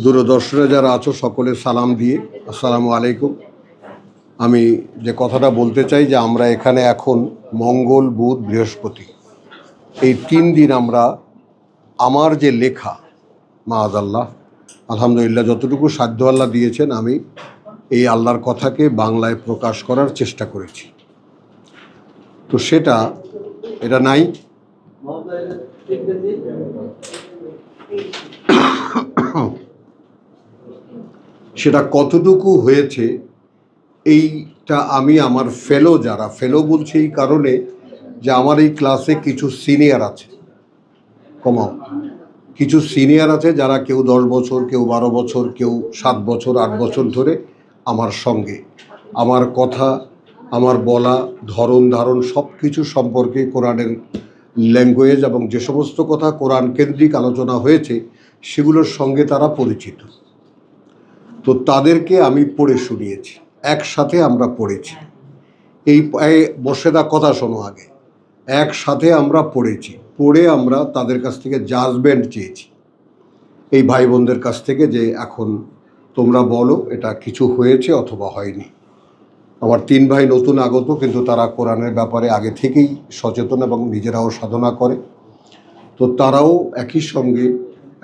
দূরদর্শনে যারা আছো সকলের সালাম দিয়ে আসসালামু আলাইকুম। আমি যে কথাটা বলতে চাই যে আমরা এখানে এখন মঙ্গল, বুধ, বৃহস্পতি এই 3 দিন আমরা আমার যে লেখা মাআযাল্লাহ আলহামদুলিল্লাহ যতটুকু সাধ্য আল্লাহ দিয়েছেন আমি এই আল্লাহর কথাকে বাংলায় প্রকাশ করার চেষ্টা করেছি। তো এটা নাই সেটা কতটুকু হয়েছে এইটা আমি আমার যারা ফেলো বলছি এই কারণে যে আমার এই ক্লাসে কিছু সিনিয়র আছে, কিছু সিনিয়র আছে যারা কেউ 10 বছর, কেউ 12 বছর, কেউ 7 বছর 8 বছর ধরে আমার সঙ্গে আমার কথা, আমার বলা, ধরন ধারণ সব কিছু সম্পর্কে কোরআনের ল্যাঙ্গুয়েজ এবং যে সমস্ত কথা কোরআন কেন্দ্রিক আলোচনা হয়েছে সেগুলোর সঙ্গে তারা পরিচিত। তো তাদেরকে আমি পড়ে শুনিয়েছি, একসাথে আমরা পড়েছি। এই বসেদা কথা শোনো আগে, একসাথে আমরা পড়েছি, পড়ে আমরা তাদের কাছ থেকে জাজমেন্ট চেয়েছি এই ভাই বোনদের কাছ থেকে যে এখন তোমরা বলো এটা কিছু হয়েছে অথবা হয়নি। আমার 3 ভাই নতুন আগত, কিন্তু তারা কোরআনের ব্যাপারে আগে থেকেই সচেতন এবং নিজেরাও সাধনা করে। তো তারাও একই সঙ্গে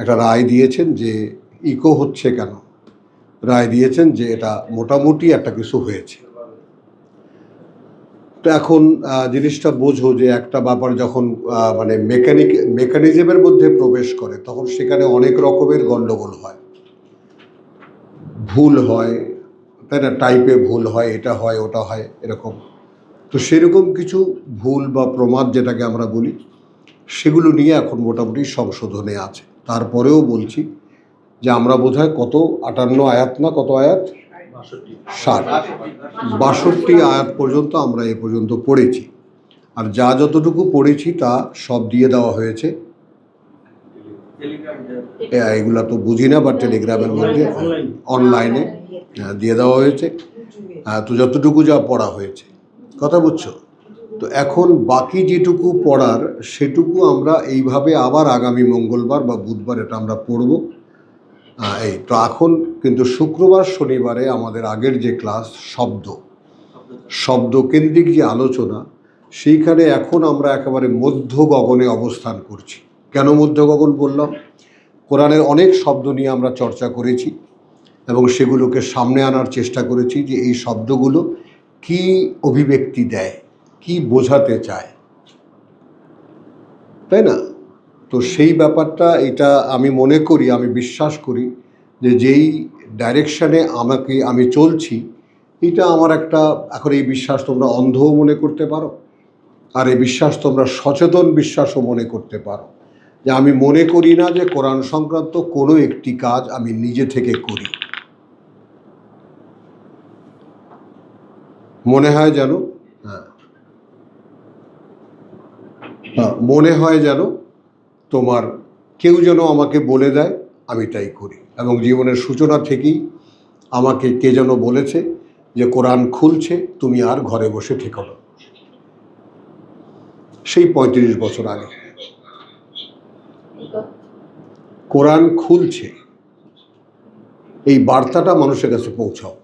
একটা রায় দিয়েছেন যে ইকো হচ্ছে কেন, রায় দিয়েছেন যে এটা মোটামুটি একটা কিছু হয়েছে। তো এখন জিনিসটা বোঝো যে একটা ব্যাপার যখন মানে মেকানিজমের মধ্যে প্রবেশ করে তখন সেখানে অনেক রকমের গণ্ডগোল হয়, ভুল হয়, তাই না? টাইপে ভুল হয়, এটা হয় ওটা হয় এরকম। তো সেরকম কিছু ভুল বা প্রমাদ যেটাকে আমরা বলি সেগুলো নিয়ে এখন মোটামুটি সংশোধনে আছে। তারপরেও বলছি যে আমরা বোধহয় কত 58 আয়াত না কত আয়াত 62 আয়াত পর্যন্ত আমরা এ পর্যন্ত পড়েছি। আর যা যতটুকু পড়েছি তা সব দিয়ে দেওয়া হয়েছে, এগুলা তো বুঝি না, বা টেলিগ্রামের মধ্যে অনলাইনে দিয়ে দেওয়া হয়েছে। তো যতটুকু যা পড়া হয়েছে, কথা বুঝছো? তো এখন বাকি যেটুকু পড়ার সেটুকু আমরা এইভাবে আবার আগামী মঙ্গলবার বা বুধবার এটা আমরা পড়ব। এই তো এখন কিন্তু শুক্রবার শনিবারে আমাদের আগের যে ক্লাস শব্দকেন্দ্রিক যে আলোচনা, সেইখানে এখন আমরা একেবারে মধ্য গগনে অবস্থান করছি। কেন মধ্য গগন বললাম? কোরআনের অনেক শব্দ নিয়ে আমরা চর্চা করেছি এবং সেগুলোকে সামনে আনার চেষ্টা করেছি যে এই শব্দগুলো কি অভিব্যক্তি দেয়, কি বোঝাতে চায়, তাই না? তো সেই ব্যাপারটা এটা আমি মনে করি, আমি বিশ্বাস করি যে যেই ডাইরেকশানে আমি চলছি এটা আমার একটা, এখন এই বিশ্বাস তোমরা অন্ধও মনে করতে পারো আর এই বিশ্বাস তোমরা সচেতন বিশ্বাসও মনে করতে পারো যে আমি মনে করি না যে কোরআন সংক্রান্ত কোনো একটি কাজ আমি নিজে থেকে করি। মনে হয় যেন মনে হয় যেন তোমার কেউ যেন আমাকে বলে দেয়, আমি তাই করি। এবং জীবনের সূচনা থেকেই আমাকে কে যেন বলেছে যে কোরআন খুলছে, তুমি আর ঘরে বসে থেকো না। সেই 35 বছর আগে কোরআন খুলছে, এই বার্তাটা মানুষের কাছে পৌঁছাও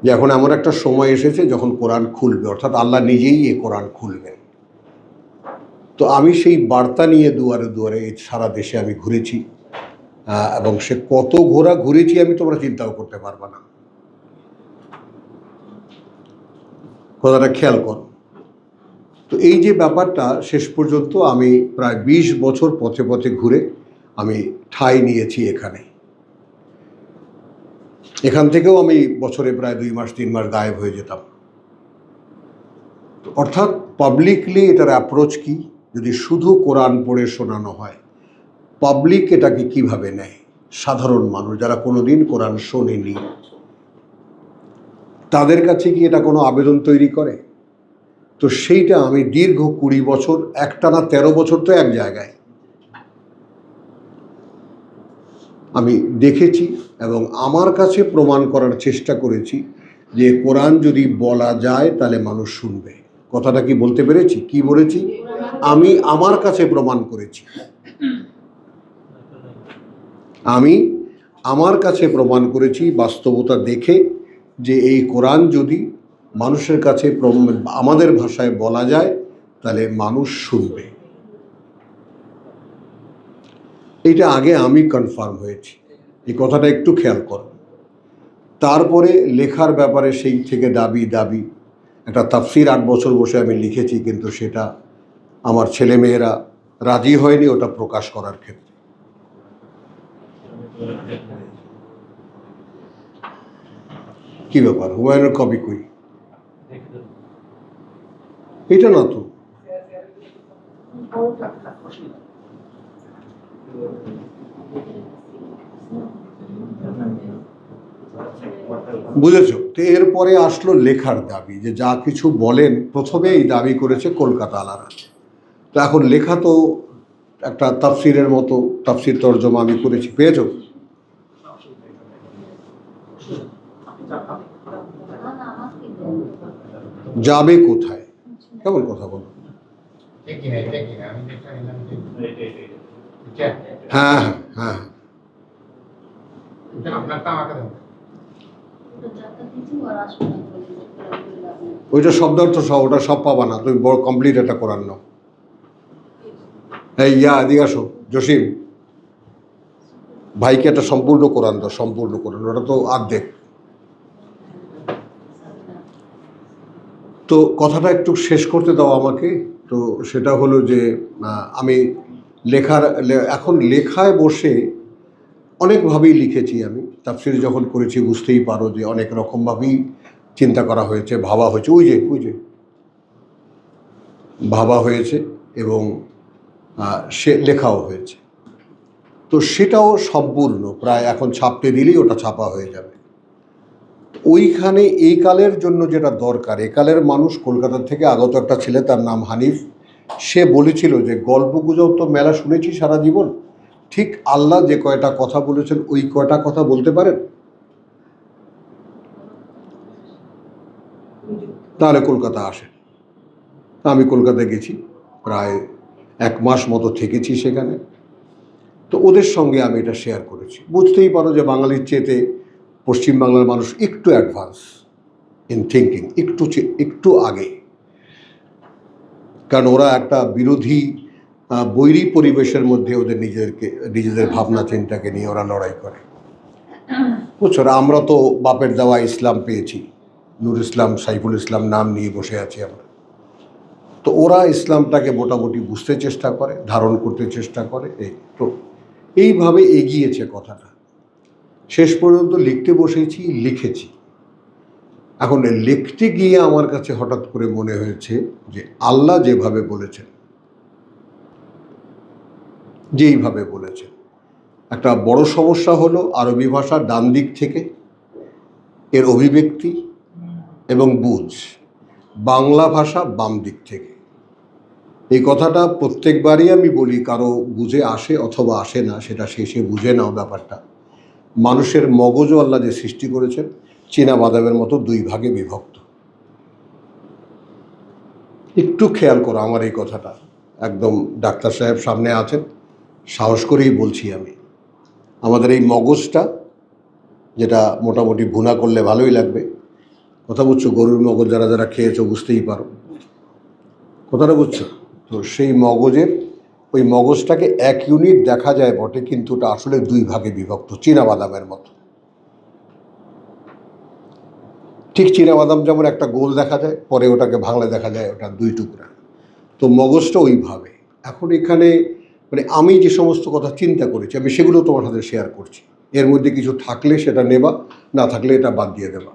যে এখন এমন একটা সময় এসেছে যখন কোরআন খুলবে, অর্থাৎ আল্লাহ নিজেই এ কোরআন খুলবেন। তো আমি সেই বার্তা নিয়ে দুয়ারে দুয়ারে সারা দেশে আমি ঘুরেছি, এবং সে কত ঘুরেছি আমি তোমরা চিন্তাও করতে পারবা না। কথাটা খেয়াল করো। তো এই যে ব্যাপারটা, শেষ পর্যন্ত আমি প্রায় 20 বছর পথে পথে ঘুরে আমি ঠাঁই নিয়েছি এখান থেকেও আমি বছরে প্রায় 2 মাস 3 মাস গায়েব হয়ে যেতাম। অর্থাৎ পাবলিকলি এটার অ্যাপ্রোচ কি? যদি শুধু কোরআন পড়ে শোনানো হয়, পাবলিক এটাকে কিভাবে নেয়? সাধারণ মানুষ যারা কোনোদিন কোরআন শোনেনি তাদের কাছে কি এটা কোনো আবেদন তৈরি করে? তো সেইটা আমি দীর্ঘ 20 বছর, একটানা 13 বছর তো এক জায়গায় আমি দেখেছি এবং আমার কাছে প্রমাণ করার চেষ্টা করেছি যে কোরআন যদি বলা যায় তাহলে মানুষ শুনবে। কথাটা কি বলতে পেরেছি? কি বলেছি? আমি আমার কাছে প্রমাণ করেছি। আমি আমার কাছে প্রমাণ করেছি বাস্তবতা দেখে যে এই কোরআন যদি মানুষের কাছে আমাদের ভাষায় বলা যায় তাহলে মানুষ শুনবে। এইটা আগে আমি কনফার্ম হয়েছি, এই কথাটা একটু খেয়াল করো। তারপরে লেখার ব্যাপারে সেই থেকে দাবি একটা তাফসির 8 বছর বসে আমি লিখেছি, কিন্তু সেটা আমার ছেলেমেয়েরা রাজি হয়নি ওটা প্রকাশ করার ক্ষেত্রে। কি ব্যাপার, হুমায়ুনের কপি কই? এটা না তো, বুঝেছো তো? এরপরে আসলো লেখার দাবি, যে যা কিছু বলেন প্রথমে এই দাবি করেছে কলকাতা আলারা। তো এখন লেখা তো একটা তাফসিরের মতো, তাফসির তর্জমা আমি করেছি, পেয়েছো? যাবে কোথায়? কেমন কথা বলো? হ্যাঁ হ্যাঁ হ্যাঁ, ওইটা শব্দার্থ সহ, ওটা সব পাবা না, তুমি বড় কমপ্লিট একটা কোরআন নাও। এই এদিকে আসো জসিম, ভাইকে একটা সম্পূর্ণ কোরআন দাও, সম্পূর্ণ কোরআন, ওটা তো অর্ধেক। তো কথাটা একটু শেষ করতে দাও আমাকে। তো সেটা হলো যে আমি এখন লেখায় বসে অনেকভাবেই লিখেছি। আমি তাফসির যখন করেছি বুঝতেই পারো যে অনেক রকমভাবেই চিন্তা করা হয়েছে, ভাবা হয়েছে, ওই যে ভাবা হয়েছে এবং সে লেখাও হয়েছে। তো সেটাও সম্পূর্ণ প্রায় এখন ছাপতে দিলেই ওটা ছাপা হয়ে যাবে। ওইখানে এই কালের জন্য যেটা দরকার, একালের মানুষ, কলকাতা থেকে আগত একটা ছেলে, তার নাম হানিফ, সে বলেছিল যে গল্প গুজব তো মেলা শুনেছি সারা জীবন, ঠিক আল্লাহ যে কয়টা কথা বলেছেন ওই কয়টা কথা বলতে পারেন? তাহলে কলকাতা আসে। আমি কলকাতায় গেছি, প্রায় 1 মাস মতো থেকেছি সেখানে। তো ওদের সঙ্গে আমি এটা শেয়ার করেছি। বুঝতেই পারো যে বাঙালির চেয়েতে পশ্চিমবাংলার মানুষ একটু অ্যাডভান্স ইন থিঙ্কিং, একটু আগে। কারণ ওরা একটা বিরোধী বৈরী পরিবেশের মধ্যে ওদের নিজেদের ভাবনা চিন্তাকে নিয়ে ওরা লড়াই করে। বুঝছো, আমরা তো বাপের দেওয়া ইসলাম পেয়েছি, নূর ইসলাম, সাইফুল ইসলাম নাম নিয়ে বসে আছি আমরা। তো ওরা ইসলামটাকে মোটামুটি বুঝতে চেষ্টা করে, ধারণ করতে চেষ্টা করে। তো এইভাবে এগিয়েছে কথাটা। শেষ পর্যন্ত লিখতে বসেছি, লিখেছি। এখন লিখতে গিয়ে আমার কাছে হঠাৎ করে মনে হয়েছে যে আল্লাহ যেভাবে বলেছেন, যেইভাবে বলেছেন, একটা বড় সমস্যা হলো আরবি ভাষা ডান দিক থেকে এর অভিব্যক্তি এবং বুঝ, বাংলা ভাষা বাম দিক থেকে। এই কথাটা প্রত্যেকবারই আমি বলি, কারো বুঝে আসে অথবা আসে না, সেটা শেষে বুঝে নাও ব্যাপারটা। মানুষের মগজও আল্লাহ যে সৃষ্টি করেছেন চীনা বাদামের মতো 2 ভাগে বিভক্ত। একটু খেয়াল করো আমার এই কথাটা, একদম ডাক্তার সাহেব সামনে আছেন, সাহস করেই বলছি আমি। আমাদের এই মগজটা, যেটা মোটামুটি ভুনা করলে ভালোই লাগবে, কথা বুঝছো? গরুর মগজ যারা যারা খেয়েছো বুঝতেই পারো কথাটা, বুঝছো তো? সেই মগজের, ওই মগজটাকে 1 ইউনিট দেখা যায় বটে, কিন্তু ওটা আসলে 2 ভাগে বিভক্ত, চীনা বাদামের মতো। ঠিক চীনা বাদাম যেমন একটা গোল দেখা যায়, পরে ওটাকে ভাঙলে দেখা যায় ওটা 2 টুকরা। তো মগজটা ওইভাবে। এখন এখানে আমি যে সমস্ত কথা চিন্তা করেছি আমি সেগুলো তোমার সাথে শেয়ার করছি। এর মধ্যে কিছু থাকলে সেটা নেবা, না থাকলে এটা বাদ দিয়ে দেবা।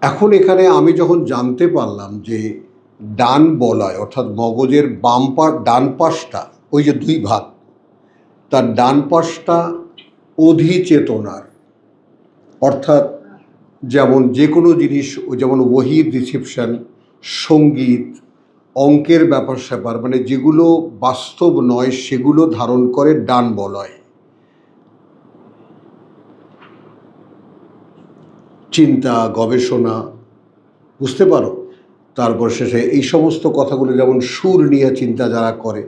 এখন এখানে আমি যখন জানতে পারলাম যে ডান বলয়, অর্থাৎ মগজের ডান পাশটা, ওই যে 2 ভাগ, তার ডান পাশটা অধিচেতনার, অর্থাৎ যেমন যে কোনো জিনিস, যেমন ওয়াহির রিসিপশন, সঙ্গীত, অঙ্কের ব্যাপার স্যাপার, যেগুলো বাস্তব নয় সেগুলো ধারণ করে ডান বলয়। চিন্তা, গবেষণা, বুঝতে পারো? তারপর শেষে এই সমস্ত কথাগুলো, যেমন সুর নিয়ে চিন্তা যারা করে,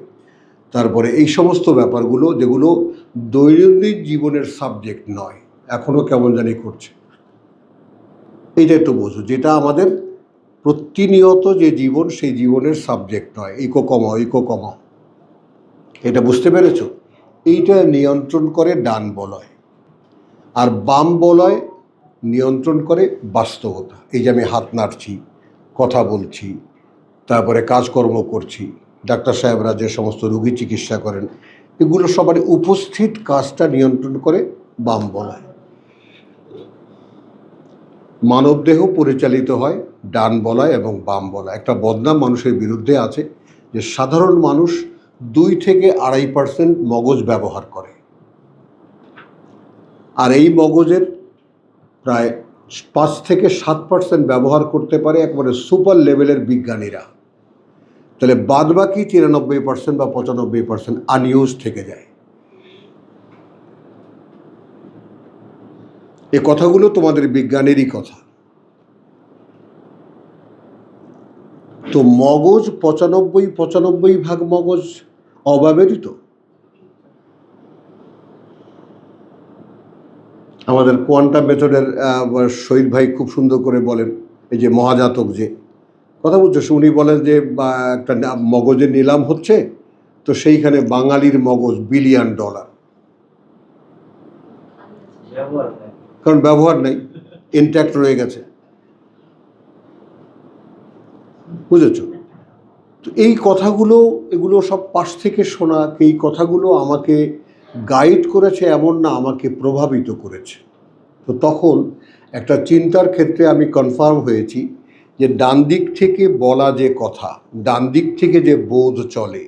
তারপরে এই সমস্ত ব্যাপারগুলো যেগুলো দৈনন্দিন জীবনের সাবজেক্ট নয়, এখনও কেমন জানি করছে। এইটা একটু বোঝো, যেটা আমাদের প্রতিনিয়ত যে জীবন, সেই জীবনের সাবজেক্ট নয়। ইকো কমাও, ইকো কমাও, এটা বুঝতে পেরেছ? এইটা নিয়ন্ত্রণ করে ডান বলয়, আর বাম বলয় নিয়ন্ত্রণ করে বাস্তবতা। এই যে আমি হাত নাড়ছি, কথা বলছি, তারপরে কাজকর্ম করছি, ডাক্তার সাহেবরা যে সমস্ত রোগী চিকিৎসা করেন, এগুলো সবার উপস্থিত কাজটা নিয়ন্ত্রণ করে বাম বলয়। মানবদেহ পরিচালিত হয় ডান বলয় এবং বাম বলয়। একটা বদনাম মানুষের বিরুদ্ধে আছে যে সাধারণ মানুষ 2 থেকে 2.5% মগজ ব্যবহার করে, আর এই মগজের প্রায় 5 থেকে 7% ব্যবহার করতে পারে একবারে সুপার লেভেলের বিজ্ঞানীরা। তাহলে বাদবাকি 93% বা 95% আনইউজ থেকে যায়। এ কথাগুলো তোমাদের বিজ্ঞানেরই কথা। তো মগজ 95% মগজ অব্যবহৃত। আমাদের কোয়ান্টাম মেথডের শহীদ ভাই খুব সুন্দর করে বলেন, এই যে মহাজাতক যে কথা বলছে, উনি বলেন যে একটা মগজের নিলাম হচ্ছে, তো সেইখানে বাঙালির মগজ $1 বিলিয়ন, কারণ ব্যবহার নেই, ইনট্যাক্ট রয়ে গেছে। বুঝেছ? তো এই কথাগুলো, এগুলো সব পাশ থেকে শোনা। এই কথাগুলো আমাকে গাইড করেছে এমন না, আমাকে প্রভাবিত করেছে। তো তখন একটা চিন্তার ক্ষেত্রে আমি কনফার্ম হয়েছি যে ডান দিক থেকে বলা যে কথা, ডান দিক থেকে যে বোধ চলে,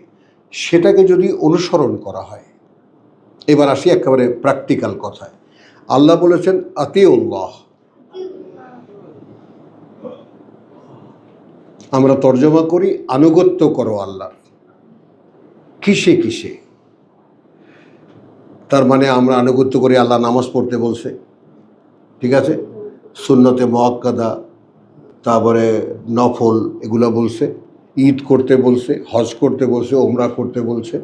সেটাকে যদি অনুসরণ করা হয়। এবার আসি একেবারে প্র্যাকটিক্যাল কথায়। আল্লাহ বলেছেন আতিউল্লাহ, আমরা তর্জমা করি আনুগত্য করো আল্লাহর। কিসে কিসে? তার মানে আমরা আনুগত্য করি, আল্লাহ নামাজ পড়তে বলছে, ঠিক আছে, সুন্নতে মুআক্কাদা, তারপরে নফল এগুলো বলছে, ঈদ করতে বলছে, হজ করতে বলছে, ওমরা করতে বলছে,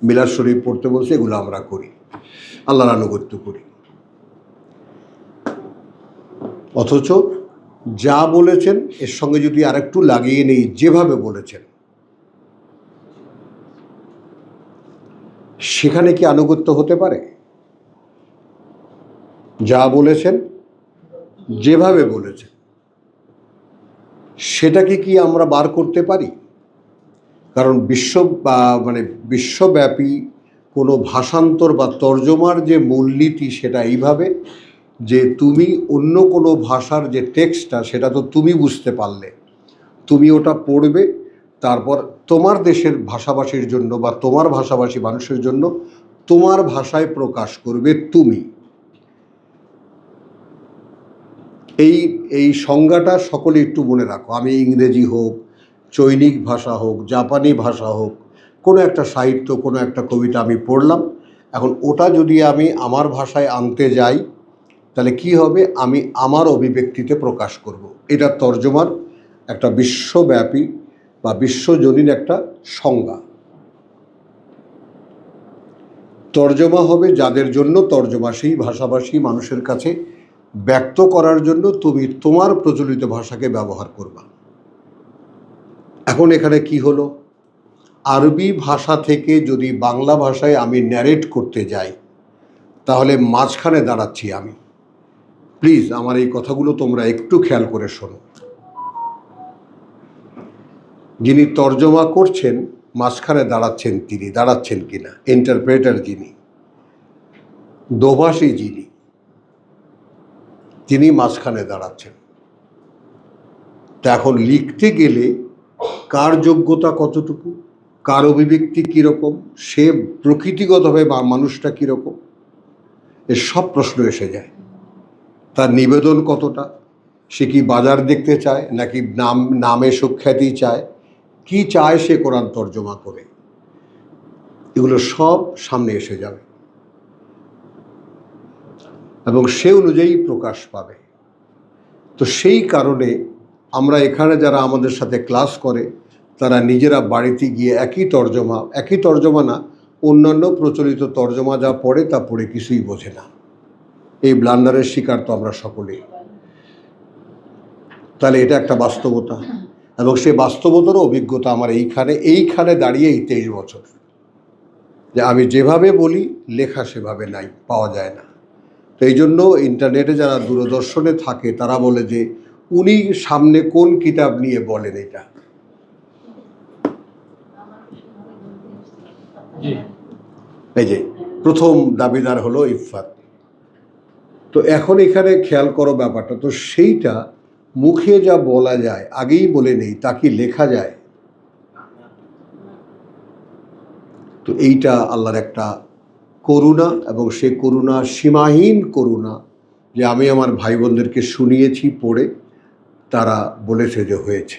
মিলাদ শরীফ পড়তে বলছে, এগুলো আমরা করি, আল্লাহর আনুগত্য করি। অথচ যা বলেছেন এর সঙ্গে যদি আরেকটু লাগিয়ে নেই, যেভাবে বলেছেন, সেখানে কি আনুগত্য হতে পারে? যা বলেছেন, যেভাবে বলেছেন, সেটাকে কি আমরা বার করতে পারি? কারণ বিশ্বব্যাপী কোনো ভাষান্তর বা তর্জমার যে মূলনীতি, সেটা এইভাবে যে তুমি অন্য কোনো ভাষার যে টেক্সটটা, সেটা তো তুমি বুঝতে পারলে, তুমি ওটা পড়বে, তারপর তোমার দেশের ভাষাভাষীর জন্য বা তোমার ভাষাভাষী মানুষের জন্য তোমার ভাষায় প্রকাশ করবে তুমি। এই সংজ্ঞাটা সকলে একটু মনে রাখো। আমি ইংরেজি হোক, চৈনিক ভাষা হোক, জাপানি ভাষা হোক, কোনো একটা সাহিত্য, কোনো একটা কবিতা আমি পড়লাম, এখন ওটা যদি আমি আমার ভাষায় আনতে যাই, তাহলে কি হবে? আমি আমার অভিব্যক্তিতে প্রকাশ করব। এটা তর্জমার একটা বিশ্বব্যাপী বা বিশ্বজনীন একটা সংজ্ঞা। তর্জমা হবে যাদের জন্য তর্জমা, সেই ভাষাভাষী মানুষের কাছে ব্যক্ত করার জন্য তুমি তোমার প্রচলিত ভাষাকে ব্যবহার করবা। এখন এখানে কি হলো? আরবি ভাষা থেকে যদি বাংলা ভাষায় আমি ন্যারেট করতে যাই, তাহলে মাঝখানে দাঁড়াচ্ছি আমি। প্লিজ আমার এই কথাগুলো তোমরা একটু খেয়াল করে শোনো। যিনি তর্জমা করছেন, মাঝখানে দাঁড়াচ্ছেন তিনি, দাঁড়াচ্ছেন কিনা, ইন্টারপ্রেটার যিনি, দোভাষী যিনি, তিনি মাঝখানে দাঁড়াচ্ছেন। তা এখন লিখতে গেলে কার যোগ্যতা কতটুকু, কার অভিব্যক্তি কীরকম, সে প্রকৃতিগতভাবে বা মানুষটা কীরকম, এর সব প্রশ্ন এসে যায়। তার নিবেদন কতটা, সে কি বাজার দেখতে চায়, নাকি নামে সুখ্যাতি চায়, কি চায় সে কোরআন তর্জমা করে, এগুলো সব সামনে এসে যাবে এবং সে অনুযায়ী প্রকাশ পাবে। তো সেই কারণে আমরা এখানে যারা আমাদের সাথে ক্লাস করে, তারা নিজেরা বাড়িতে গিয়ে একই তর্জমা না, অন্যান্য প্রচলিত তর্জমা যা পড়ে তা পড়ে কিছুই বোঝে না। এই ব্লান্ডারের শিকার তো আমরা সকলেই। তাহলে এটা একটা বাস্তবতা, এবং সেই বাস্তবতারও অভিজ্ঞতা আমার এইখানে দাঁড়িয়ে এই 23 বছর, যে আমি যেভাবে বলি লেখা সেভাবে নাই, পাওয়া যায় না। তো এই জন্য ইন্টারনেটে যারা দূরদর্শনে থাকে তারা বলে যে উনি সামনে কোন কিতাব নিয়ে বলেন এটা। এই যে প্রথম দাবিদার হলো ইফফাত। তো এখন এখানে খেয়াল করো ব্যাপারটা, তো সেইটা মুখে যা বলা যায় আগেই বলে নেই, তা কি লেখা যায়? তো এইটা আল্লাহর একটা করুণা, এবং সে করুণা সীমাহীন করুণা, যে আমি আমার ভাই বোনদেরকে শুনিয়েছি পড়ে, তারা বলেছে যে হয়েছে।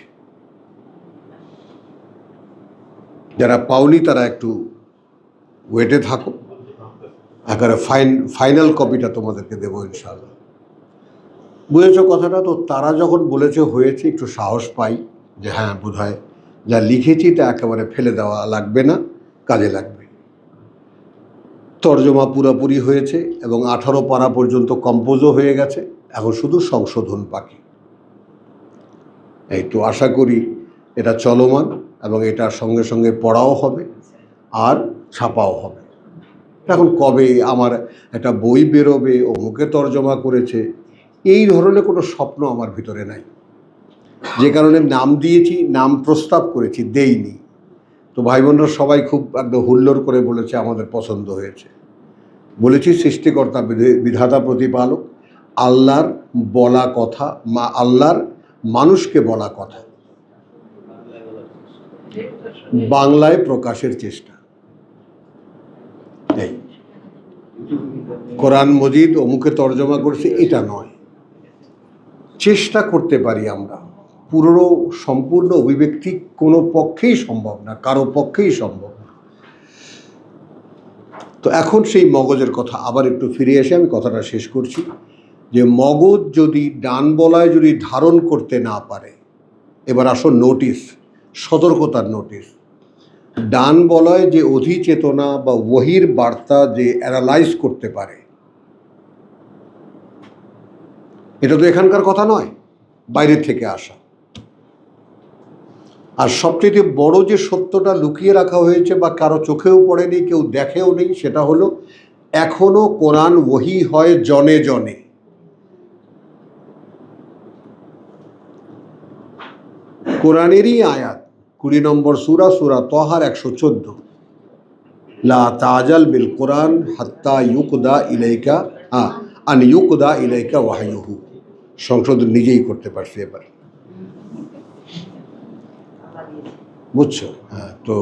যারা পাওনি তারা একটু ওয়েটে থাকো, একেবারে ফাইনাল কপিটা তোমাদেরকে দেবো ইনশাআল্লাহ। বুঝেছ কথাটা? তো তারা যখন বলেছে হয়েছে, একটু সাহস পাই যে হ্যাঁ বোধহয় যা লিখেছি তা একেবারে ফেলে দেওয়া লাগবে না, কাজে লাগবে। তর্জমা পুরোপুরি হয়েছে এবং 18 পারা পর্যন্ত কম্পোজও হয়ে গেছে, এখন শুধু সংশোধন বাকি। এই তো আশা করি এটা চলমান, এবং এটার সঙ্গে সঙ্গে পড়াও হবে আর ছাপাও হবে। এখন কবে আমার একটা বই বেরোবে, অমুকে তর্জমা করেছে, এই ধরনের কোনো স্বপ্ন আমার ভিতরে নাই। যে কারণে নাম দিয়েছি, নাম প্রস্তাব করেছি, দেইনি। তো ভাই বোনরা সবাই খুব একদম হুল্লোড় করে বলেছে আমাদের পছন্দ হয়েছে। বলেছি সৃষ্টিকর্তা বিধাতা প্রতিপালক, আল্লাহর বলা কথা, আল্লাহর মানুষকে বলা কথা বাংলায় প্রকাশের চেষ্টা। এই কোরআন মজিদ অমুকে তর্জমা করছে এটা নয়, চেষ্টা করতে পারি আমরা। পুরো সম্পূর্ণ অভিব্যক্তি কোনো পক্ষেই সম্ভব না, কারো পক্ষেই সম্ভব না। তো এখন সেই মগজের কথা আবার একটু ফিরে এসে আমি কথাটা শেষ করছি, যে মগজ যদি ডান বলায় যদি ধারণ করতে না পারে, এবার আসো নোটিশ, সতর্কতার নোটিশ। ডান বলয় যে অধিচেতনা বা ওহির বার্তা যে অ্যানালাইজ করতে পারে, এটা তো এখানকার কথা নয়, বাইরের থেকে আসা। আর সবচেয়ে বড় যে সত্যটা লুকিয়ে রাখা হয়েছে বা কারো চোখেও পড়েনি, কেউ দেখেও নেই, সেটা হলো এখনো কোরআন ওহী হয় জনে জনে। কোরআনেরই আয়াত 20 নম্বর সূরা, সূরা তাহার 114, লা তাজাল বিল কোরআন হাত্তা ইউকদা ইলাইকা আন ইউকদা ইলাইকা ওয়াহয়ুহু। সংশোধন নিজেই করতে পারছি এবার, বুঝছো? হ্যাঁ, তো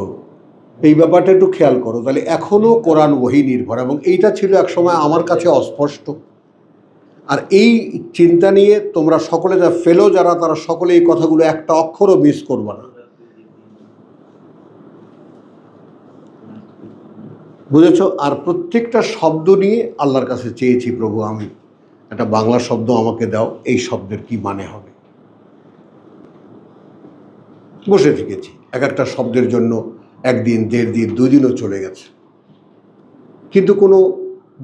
এই ব্যাপারটা একটু খেয়াল করো। তাহলে এখনো কোরআন ওহী নির্ভর, এবং এইটা ছিল একসময় আমার কাছে অস্পষ্ট। আর এই চিন্তা নিয়ে তোমরা সকলে যা ফেলো যারা, তারা সকলে এই কথাগুলো একটা অক্ষরও মিস করবে না, বুঝেছ? আর প্রত্যেকটা শব্দ নিয়ে আল্লাহর কাছে চেয়েছি, প্রভু আমি একটা বাংলা শব্দ আমাকে দাও, এই শব্দের কি মানে হবে। বসে থেকেছি, এক একটা শব্দের জন্য 1 দিন, 1.5 দিন, 2 দিনও চলে গেছে, কিন্তু কোনো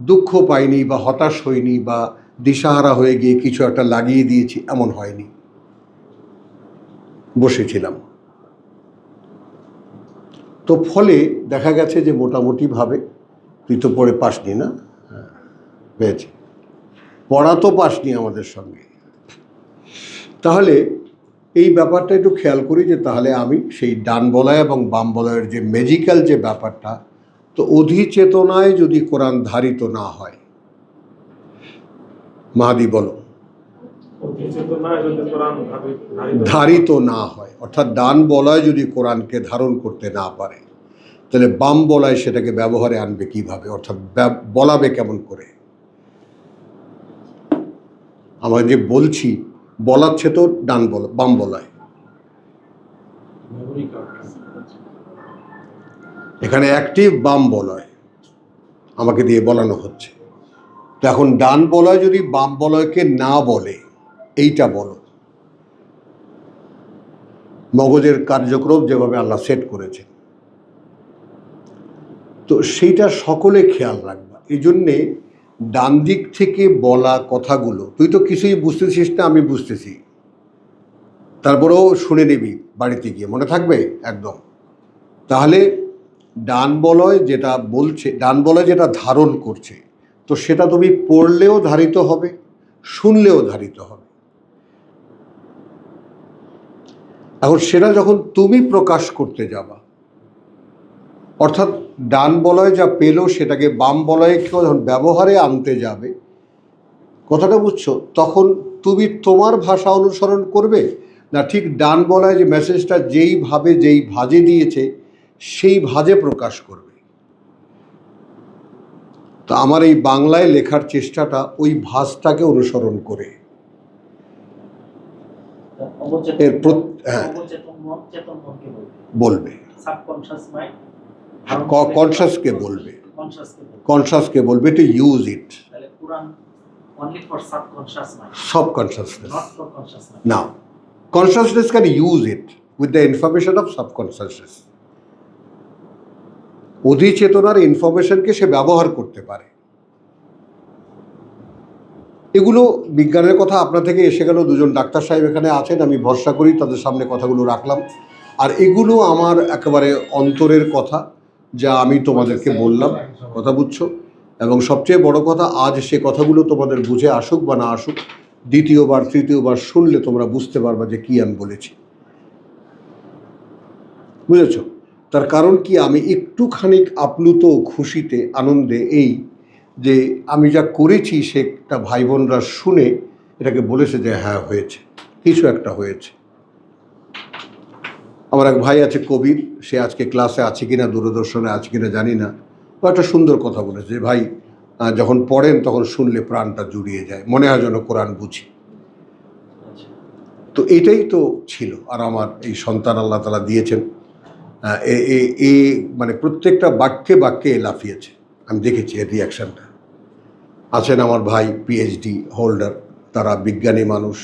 দুঃখ পাইনি বা হতাশ হইনি বা দিশাহারা হয়ে গিয়ে কিছু একটা লাগিয়ে দিয়েছি, এমন হয়নি। বসেছিলাম। তো ফলে দেখা গেছে যে মোটামুটিভাবে, তুই তো পড়ে পাসনি না? হ্যাঁ, পেয়েছি, পড়া তো পাসনি আমাদের সঙ্গে। তাহলে এই ব্যাপারটা একটু খেয়াল করি, যে তাহলে আমি সেই ডান বলয় এবং বাম বলয়ের যে ম্যাজিক্যাল যে ব্যাপারটা, তো অধিচেতনায় যদি কোরআন ধারিত না হয়, মাহাদি বলো, ধারিত না হয়, অর্থাৎ ডান বলয় যদি কোরআনকে ধারণ করতে না পারে, তাহলে বাম বলয় সেটাকে ব্যবহারে আনবে কিভাবে, অর্থাৎ বলাবে কেমন করে? আমরা যে বলছি, বলাচ্ছে তো বাম বলয়, এখানে অ্যাক্টিভ বাম বলয় আমাকে দিয়ে বলানো হচ্ছে। তো এখন ডান বলয় যদি বাম বলয়কে না বলে, এইটা বলো, মগজের কার্যক্রম যেভাবে আল্লাহ সেট করেছে। তো সেইটা সকলে খেয়াল রাখবা। এই জন্যে ডান দিক থেকে বলা কথাগুলো, তুই তো কিছুই বুঝতেছিস না, আমি বুঝতেছি, তারপরেও শুনে নিবি বাড়িতে গিয়ে, মনে থাকবে একদম। তাহলে ডান বলয় যেটা বলছে, ডান বলয় যেটা ধারণ করছে, তো সেটা তুমি পড়লেও ধারিত হবে, শুনলেও ধারিত হবে। এখন সেটা যখন তুমি প্রকাশ করতে যাবা, অর্থাৎ ডান বলয় যা পেলো সেটাকে বাম বলয়ে কেউ যখন ব্যবহারে আনতে যাবে, কথাটা বুঝছো, তখন তুমি তোমার ভাষা অনুসরণ করবে না ঠিক ডান বলয় যে মেসেজটা যেইভাবে যেই ভাজে দিয়েছে সেই ভাজে প্রকাশ করবে। তো আমার এই বাংলায় লেখার চেষ্টাটা ওই ভাষটাকে অনুসরণ করে। এর হ্যাঁ বলবে, কনসাসকে বলবে, কনসাসকে বলবে to use it. Subconsciousness. Now, consciousness can use it with the information of subconsciousness. অধিচেতনার ইনফরমেশনকে সে ব্যবহার করতে পারে। এগুলো বিজ্ঞানের কথা আপনা থেকে এসে গেল, দুজন ডাক্তার সাহেব এখানে আছেন, আমি ভরসা করি তাদের সামনে কথাগুলো রাখলাম। আর এগুলো আমার একেবারে অন্তরের কথা, যা আমি তোমাদেরকে বললাম, কথা বুঝছো। এবং সবচেয়ে বড় কথা, আজ সে কথাগুলো তোমাদের বুঝে আসুক বা না আসুক, দ্বিতীয়বার তৃতীয়বার শুনলে তোমরা বুঝতে পারবা যে কি আমি বলেছি, বুঝেছ। তার কারণ কি, আমি একটুখানি আপ্লুত, খুশিতে, আনন্দে এই যে আমি যা করেছি সেটা ভাই বোনরা শুনে এটাকে বলেছে যে হ্যাঁ হয়েছে, কিছু একটা হয়েছে। আমার এক ভাই আছে কবির, সে আজকে ক্লাসে আছে কিনা, দূরদর্শনে আছে কিনা জানি না, ও একটা সুন্দর কথা বলেছে যে ভাই যখন পড়েন তখন শুনলে প্রাণটা জুড়িয়ে যায়, মনে হয় যেন কোরআন বুঝি। তো এটাই তো ছিল। আর আমার এই সন্তান আল্লাহ তাআলা দিয়েছেন, এ মানে প্রত্যেকটা বাক্যে বাক্যে লাফিয়েছে, আমি দেখেছি এর রিয়াকশানটা। আছেন আমার ভাই পিএইচডি হোল্ডার, তারা বিজ্ঞানী মানুষ,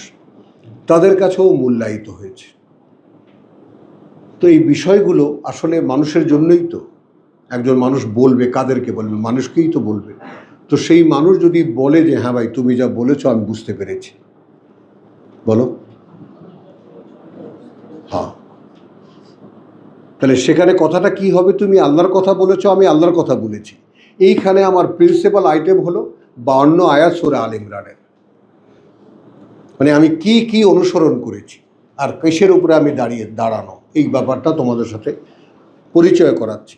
তাদের কাছেও মূল্যায়িত হয়েছে। তো এই বিষয়গুলো আসলে মানুষের জন্যই তো। একজন মানুষ বলবে, কাদেরকে বলবে? মানুষকেই তো বলবে। তো সেই মানুষ যদি বলে যে হ্যাঁ ভাই তুমি যা বলেছো আমি বুঝতে পেরেছি, বলো হ্যাঁ, তাহলে সেখানে কথাটা কি হবে? তুমি আল্লাহর কথা বলেছো, আমি আল্লাহর কথা বলেছি। এইখানে আমার প্রিন্সিপাল আইটেম হলো 52 আয়াত সূরা আল ইমরানের, মানে আমি কি কি অনুসরণ করেছি আর কিসের উপরে আমি দাঁড়ানো, এই ব্যাপারটা তোমাদের সাথে পরিচয় করাচ্ছি।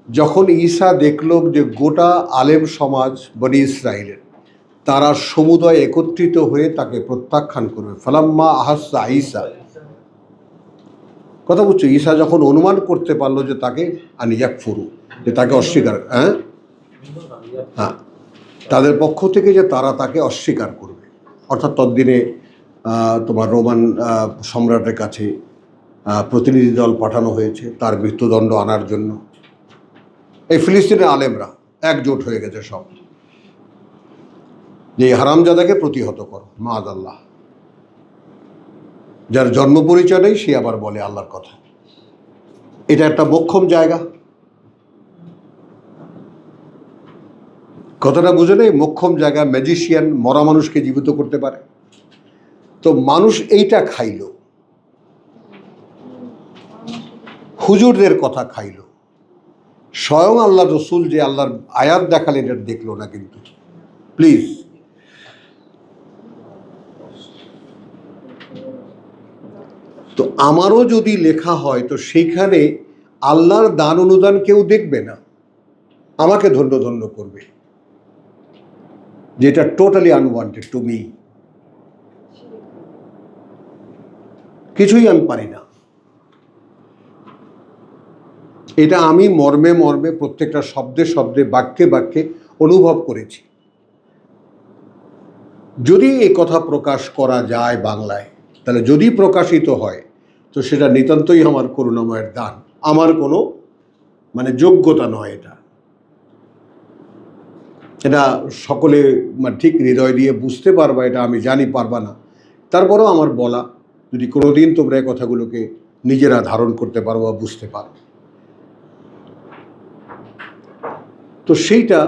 যখন ঈসা দেখল যে গোটা আলেম সমাজ বনি ইসরায়েলের, তারা সমুদয় একত্রিত হয়ে তাকে প্রত্যাখ্যান করবে, ফালাম্মা আহাসা ঈসা, কথা বুঝছো, ঈসা যখন অনুমান করতে পারলো যে তাকে ইয়াকফুরু, যে তাকে অস্বীকার, হ্যাঁ, তাদের পক্ষ থেকে যে তারা তাকে অস্বীকার করবে, অর্থাৎ ততদিনে তোমার রোমান সম্রাটের কাছে প্রতিনিধি দল পাঠানো হয়েছে তার মৃত্যুদণ্ড আনার জন্য। এই ফিলিস্তিনের আলেমরা একজোট হয়ে গেছে সব, যে হারামজাদাকে প্রতিহত করো, মাআযাল্লাহ। যার জন্ম পরিচয় নেই সে আবার বলে আল্লাহর কথা। এটা একটা মোক্ষম জায়গা, কথাটা বুঝে নেই? মোক্ষম জায়গা। ম্যাজিশিয়ান মরা মানুষকে জীবিত করতে পারে। তো মানুষ এইটা খাইল, হুজুরদের কথা খাইল, স্বয়ং আল্লাহ রসুল যে আল্লাহর আয়াত দেখালেন এটা দেখলো না। কিন্তু প্লিজ, তো আমারও যদি লেখা হয় তো সেইখানে আল্লাহর দান অনুদান কেউ দেখবে না, আমাকে ধন্য ধন্য করবে, যেটা টোটালি আনওয়ান্টেড টু মি। কিছুই আমি পারি না, এটা আমি মর্মে মর্মে প্রত্যেকটা শব্দে শব্দে বাক্যে বাক্যে অনুভব করেছি। যদি এই কথা প্রকাশ করা যায় বাংলায়, তাহলে যদি প্রকাশিত হয় তো সেটা নিতান্তই আমার করুণাময়ের দান, আমার কোনো মানে যোগ্যতা নয়। এটা সকলে ঠিক হৃদয় দিয়ে বুঝতে পারবা, এটা আমি জানি পারবা না, তারপরেও আমার বলা, যদি কোনোদিন তোমরা এই কথাগুলোকে নিজেরা ধারণ করতে পারো বা বুঝতে পারো। তো সেইটা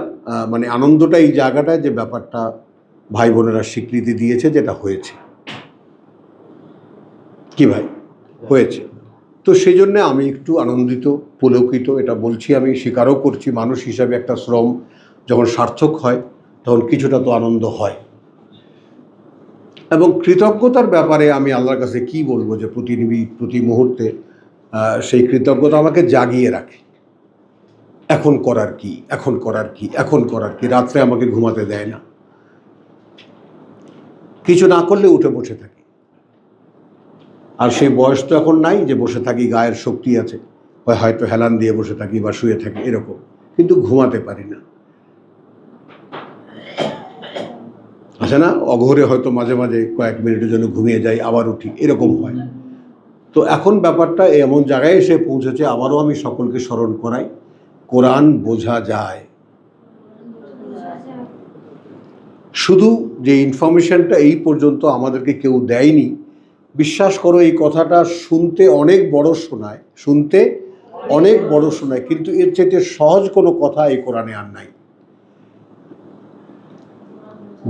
মানে আনন্দটা এই জায়গাটায় যে ব্যাপারটা ভাই বোনেরা স্বীকৃতি দিয়েছে যেটা হয়েছে, কি ভাই হয়েছে। তো সেই জন্যে আমি একটু আনন্দিত, পুলকিত, এটা বলছি, আমি স্বীকারও করছি মানুষ হিসাবে একটা শ্রম যখন সার্থক হয় তখন কিছুটা তো আনন্দ হয়। এবং কৃতজ্ঞতার ব্যাপারে আমি আল্লাহর কাছে কি বলবো, যে প্রতি মুহূর্তে সেই কৃতজ্ঞতা আমাকে জাগিয়ে রাখে। এখন করার কি, এখন করার কি, এখন করার কি, রাত্রে আমাকে ঘুমাতে দেয় না। কিছু না করলে উঠে বসে থাকি, আর সেই বয়স তো এখন নাই যে বসে থাকি, গায়ের শক্তি আছে, হয়তো হেলান দিয়ে বসে থাকি বা শুয়ে থাকি এরকম, কিন্তু ঘুমাতে পারি না। আছে না, অঘরে হয়তো মাঝে মাঝে কয়েক মিনিটের জন্য ঘুমিয়ে যাই, আবার উঠি, এরকম হয়। তো এখন ব্যাপারটা এমন জায়গায় এসে পৌঁছেছে, আবারও আমি সকলকে স্মরণ করাই, কোরআন বোঝা যায়। শুধু যে ইনফরমেশনটা এই পর্যন্ত আমাদেরকে কেউ দেয়নি, বিশ্বাস করো এই কথাটা শুনতে অনেক বড় শোনায়, কিন্তু এর চাইতে সহজ কোনো কথা এই কোরআনে আর নাই।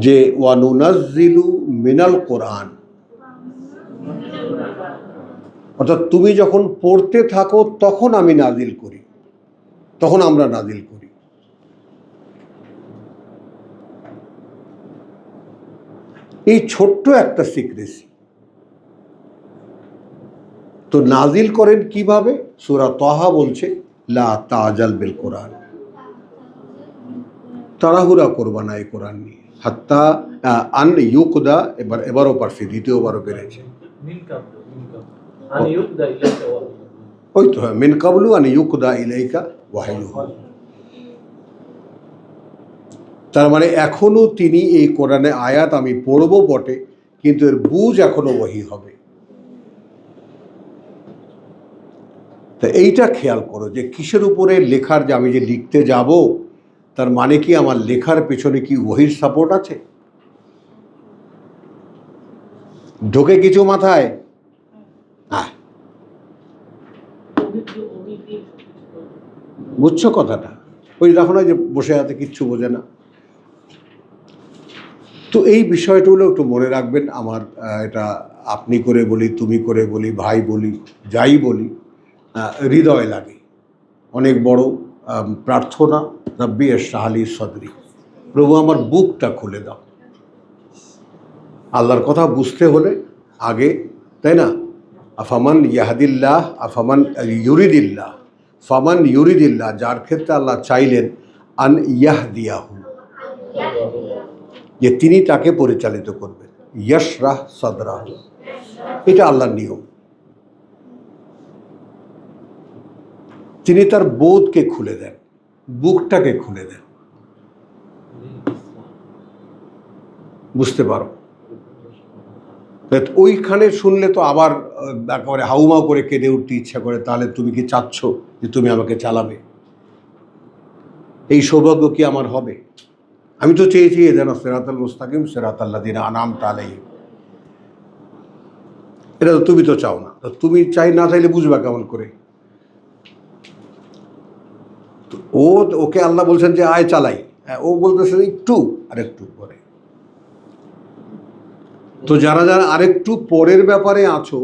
যে ওয়ানুনাজ্জিলু মিনাল কোরআন, অর্থাৎ তুমি যখন পড়তে থাকো তখন আমি নাজিল করি, তখন আমরা নাজিল করি। এই ছোট্ট একটা সিক্রেসি। তো নাজিল করেন কিভাবে? সূরা তাহা বলছে লা তাজাল বিল কোরআন, তাড়াহুড়া করবা না এই কোরআন নিয়ে, হাত্তা আন ইউকদা, এবারও পারছি, দ্বিতীয়বারও পেরেছে, ওই তো হ্যাঁ, মিন কাবলু আন ইউকদা ইলাইকা ওয়াহয়ুহু। তার মানে এখনো তিনি এই কোরআনে আয়াত আমি পড়বো বটে, কিন্তু এর বুঝ এখনো ওহী হবে। তা এইটা খেয়াল করো যে কিসের উপরে লেখার, যে আমি যে লিখতে যাব তার মানে কি আমার লেখার পেছনে কি ওহীর সাপোর্ট আছে? ঢোকে কিছু মাথায়? বুঝছো কথাটা? ওই দেখো না যে বসে আছে, কিচ্ছু বোঝে না। তো এই বিষয়গুলো একটু মনে রাখবেন। আমার এটা আপনি করে বলি, তুমি করে বলি, ভাই বলি, যাই বলি, হৃদয় লাগে। অনেক বড় প্রার্থনা, রব্বি ইশরাহ লি সদরি, প্রভু আমার বুকটা খুলে দাও। আল্লাহর কথা বুঝতে হলে আগে, তাই না, আফামান ইয়াহদিল্লাহ আফামান ইউরিদিল্লাহ, ফামান ইউরিদিল্লাহ, যার ক্ষেত্রে আল্লাহ চাইলেন আন ইয়াহদিয়াহু, যে তিনি তাকে পরিচালিত করবেন, ইয়াশরাহ সাদরাহ, এটা আল্লাহর নিয়ম। তিনি তার বোধকে খুলে দেন, বুকটাকে খুলে দেন। বুঝতে পারো? ওইখানে শুনলে তো আবার একেবারে হাউমাউ করে কেঁদে উঠতে ইচ্ছা করে। তাহলে তুমি কি চাচ্ছ যে তুমি আমাকে চালাবে? এই সৌভাগ্য কি আমার হবে? আমি তো চেয়েছি যেন সিরাতাল মুস্তাকিম সিরাতাল্লাযিনা আনআমতা আলাইহিম। এটা তো তুমি তো চাও না। তো তুমি না চাইলে বুঝবা কেমন করে? ওকে আল্লাহ বলছেন যে আয় চালাই, ও বলতেছে একটু, আরেকটু পরে। তো যারা যারা আরেকটু পরের ব্যাপারে আছো,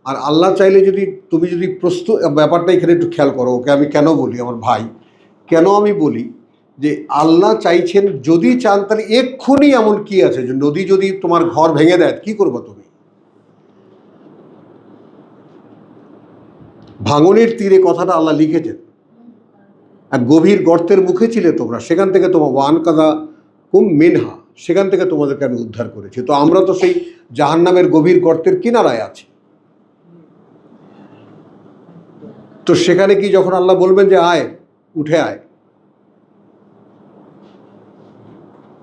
আর আল্লাহ চাইলে যদি তুমি যদি প্রস্তুত, ব্যাপারটা এখানে একটু খেয়াল করো। ওকে আমি কেন বলি, আমার ভাই, কেন আমি বলি যে আল্লাহ চাইছেন, যদি চান তাহলে এক্ষুনি এমন কি আছে যে নদী যদি তোমার ঘর ভেঙে দেয়, কি করবো তুমি? ভাঙনের তীরে কথাটা আল্লাহ লিখেছেন, এক গভীর গর্তের মুখে ছিলে তোমরা, সেখান থেকে তোমার ওয়ান কাদা কুম মিনহা, সেখান থেকে তোমাদেরকে আমি উদ্ধার করেছি। তো আমরা তো সেই জাহান্নামের গভীর গর্তের কিনারায় আছি। তো সেখানে কি যখন আল্লাহ বলবেন যে আয়, উঠে আয়,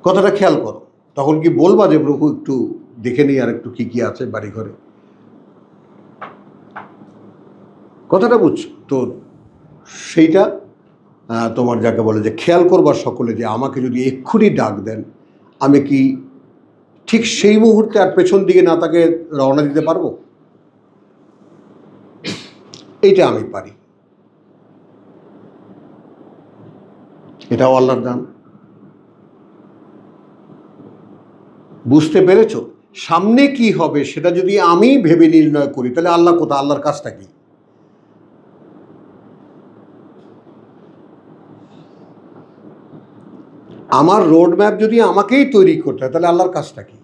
কথাটা খেয়াল করো, তখন কি বলবা যে প্রভু একটু দেখে নিই আর একটু কি কি আছে বাড়ি ঘরে? কথাটা বুঝছো তো? সেইটা তোমার যাকে বলে যে খেয়াল করবার সকলে, যে আমাকে যদি এক্ষুনি ডাক দেন, আমি কি ঠিক সেই মুহূর্তে আর পেছন দিকে না তাকে রওনা দিতে পারবো? এইটা আমি পারি। এটাও আল্লাহর দান। বুঝতে পেরেছো? সামনে কি হবে সেটা যদি আমি ভেবে নির্ণয় করি, তাহলে আল্লাহ কোথা? আল্লাহর কাজটা কি? আমার রোড ম্যাপ যদি আমাকেই তৈরি করতে হয়, তাহলে আল্লাহর কাজটা কি?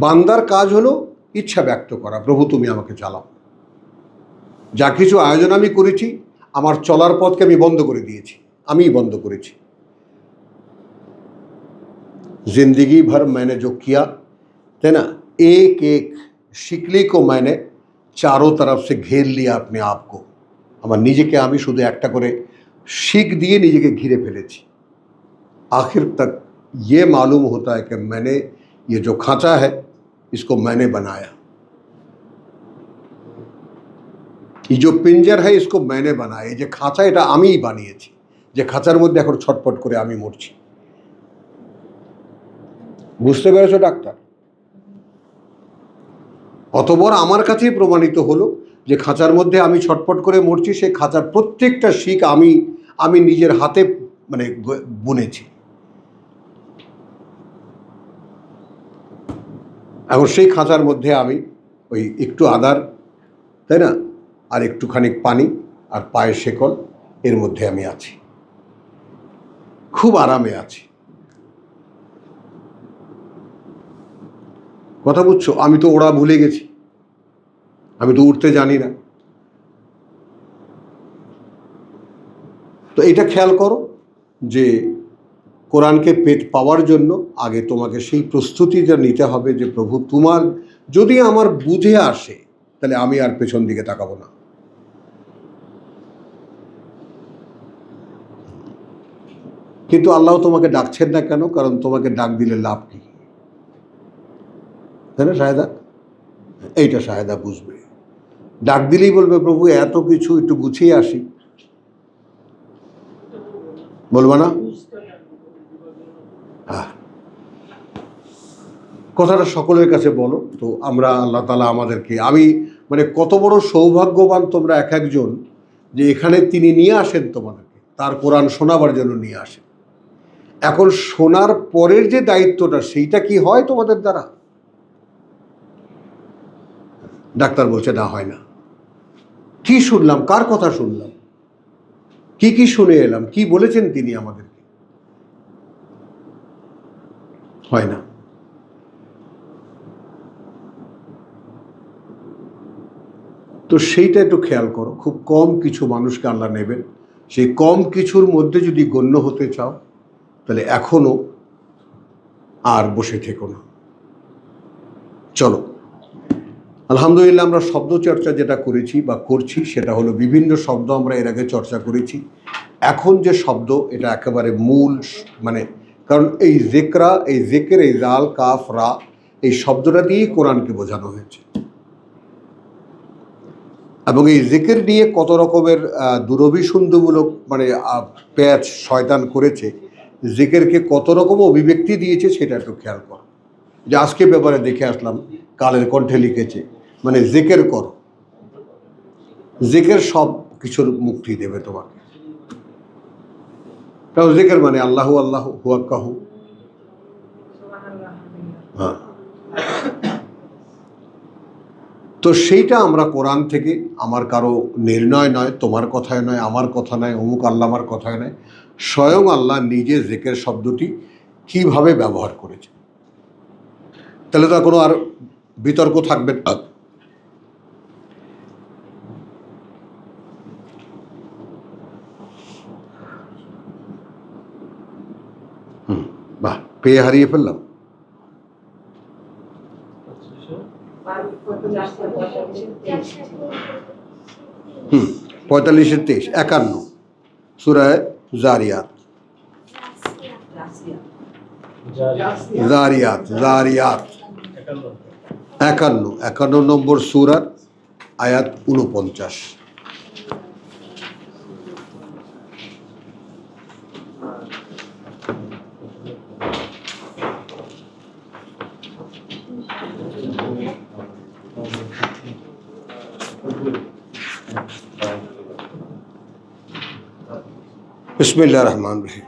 বান্দার কাজ হলো ইচ্ছা ব্যক্ত করা, প্রভু তুমি আমাকে চালাও। যা কিছু আয়োজন আমি করেছি, আমার চলার পথকে আমি বন্ধ করে দিয়েছি, আমিই বন্ধ করেছি। जिंदगी भर मैंने जो किया है ना, एक एक शिकली को मैंने चारों तरफ से घेर लिया अपने आप को। আমার নিজেকে আমি শুধু একটা করে শিক দিয়ে নিজেকে ঘিরে ফেলেছি। आखिर तक ये मालूम होता है कि मैंने ये जो खांचा है इसको मैंने बनाया, ये जो पिंजर है इसको मैंने बनाया। ये जो खांचा এটা আমিই বানিয়েছি, যে খাঁচার মধ্যে এখন ছটপট করে আমি মরছি। বুঝতে পেরেছো ডাক্তার? অতঃপর আমার কাছেই প্রমাণিত হলো যে খাঁচার মধ্যে আমি ছটপট করে মরছি, সেই খাঁচার প্রত্যেকটা শিক আমি নিজের হাতে মানে বুনেছি। এখন সেই খাঁচার মধ্যে আমি ওই একটু আদার, তাই না, আর একটুখানি পানি আর পায়ের শেকল, এর মধ্যে আমি আছি, খুব আরামে আছি। কথা বুঝছো? আমি তো ওড়া ভুলে গেছি, আমি তো উঠতে জানি না। তো এটা খেয়াল করো যে কোরআনকে পাওয়ার জন্য আগে তোমাকে সেই প্রস্তুতিটা নিতে হবে যে প্রভু তোমার যদি আমার বুঝে আসে, তাহলে আমি আর পেছন দিকে তাকাবো না। কিন্তু আল্লাহ তোমাকে ডাকছেন না কেন? কারণ তোমাকে ডাক দিলে লাভ কি, তাই না শাহেদা? এইটা শাহেদা বুঝবে। ডাক দিলেই বলবে প্রভু এত কিছু, একটু গুছিয়ে আসি, বলবা না? কথাটা সকলের কাছে বলো তো। আমরা আল্লাহ তাআলা আমাদেরকে, আমি মানে কত বড় সৌভাগ্যবান তোমরা এক একজন, যে এখানে তিনি নিয়ে আসেন তোমাদেরকে, তার কোরআন শোনাবার জন্য নিয়ে আসেন। এখন শোনার পরের যে দায়িত্বটা, সেইটা কি হয় তোমাদের দ্বারা? ডাক্তার বলছে না, হয় না। কি শুনলাম, কার কথা শুনলাম, কি শুনে এলাম, কি বলেছেন তিনি আমাদেরকে? হয় না। তো সেইটা একটু খেয়াল করো। খুব কম কিছু মানুষকে আল্লাহ নেবেন, সেই কম কিছুর মধ্যে যদি গণ্য হতে চাও, তাহলে এখনো আর বসে থেকো না, চলো। আলহামদুলিল্লাহ, আমরা শব্দ চর্চা যেটা করেছি বা করছি সেটা হলো বিভিন্ন শব্দ আমরা এর আগে চর্চা করেছি। এখন যে শব্দ, এটা একেবারে মূল, মানে কারণ এই জেকরা, এই জেকের, এই জাল কাফ রা, এই শব্দটা দিয়েই কোরআনকে বোঝানো হয়েছে। এবং এই জিকির নিয়ে কত রকমের দুরভিসন্ধিমূলক মানে প্যাচ শয়তান করেছে, জিকিরকে কত রকম অভিব্যক্তি দিয়েছে সেটা একটু খেয়াল কর। যে আজকে ব্যাপারে দেখে আসলাম, কালের কণ্ঠে লিখেছে মানে জিকির করো, জিকির সব কিছুর মুক্তি দেবে তোমাকে। কারণ জিকির মানে আল্লাহু আল্লাহু হুয়াক্কাহু। হ্যাঁ, তো সেইটা আমরা কোরআন থেকে, আমার কারো নির্ণয় নয়, তোমার কথায় নয়, আমার কথা নয়, অমুক আল্লামার কথায় নয়, স্বয়ং আল্লাহ নিজে জিকির শব্দটি কিভাবে ব্যবহার করেছে। তাহলে তো কোনো আর বিতর্ক থাকবে না। বাহ, পেয়ে হারিয়ে ফেললাম। 45-23, 51 সূরায়ে জারিয়াত, জারিয়াত, জারিয়াত 51 নম্বর সূরা, আয়াত 49। बिस्मिल्लाहिर रहमानिर रहीम।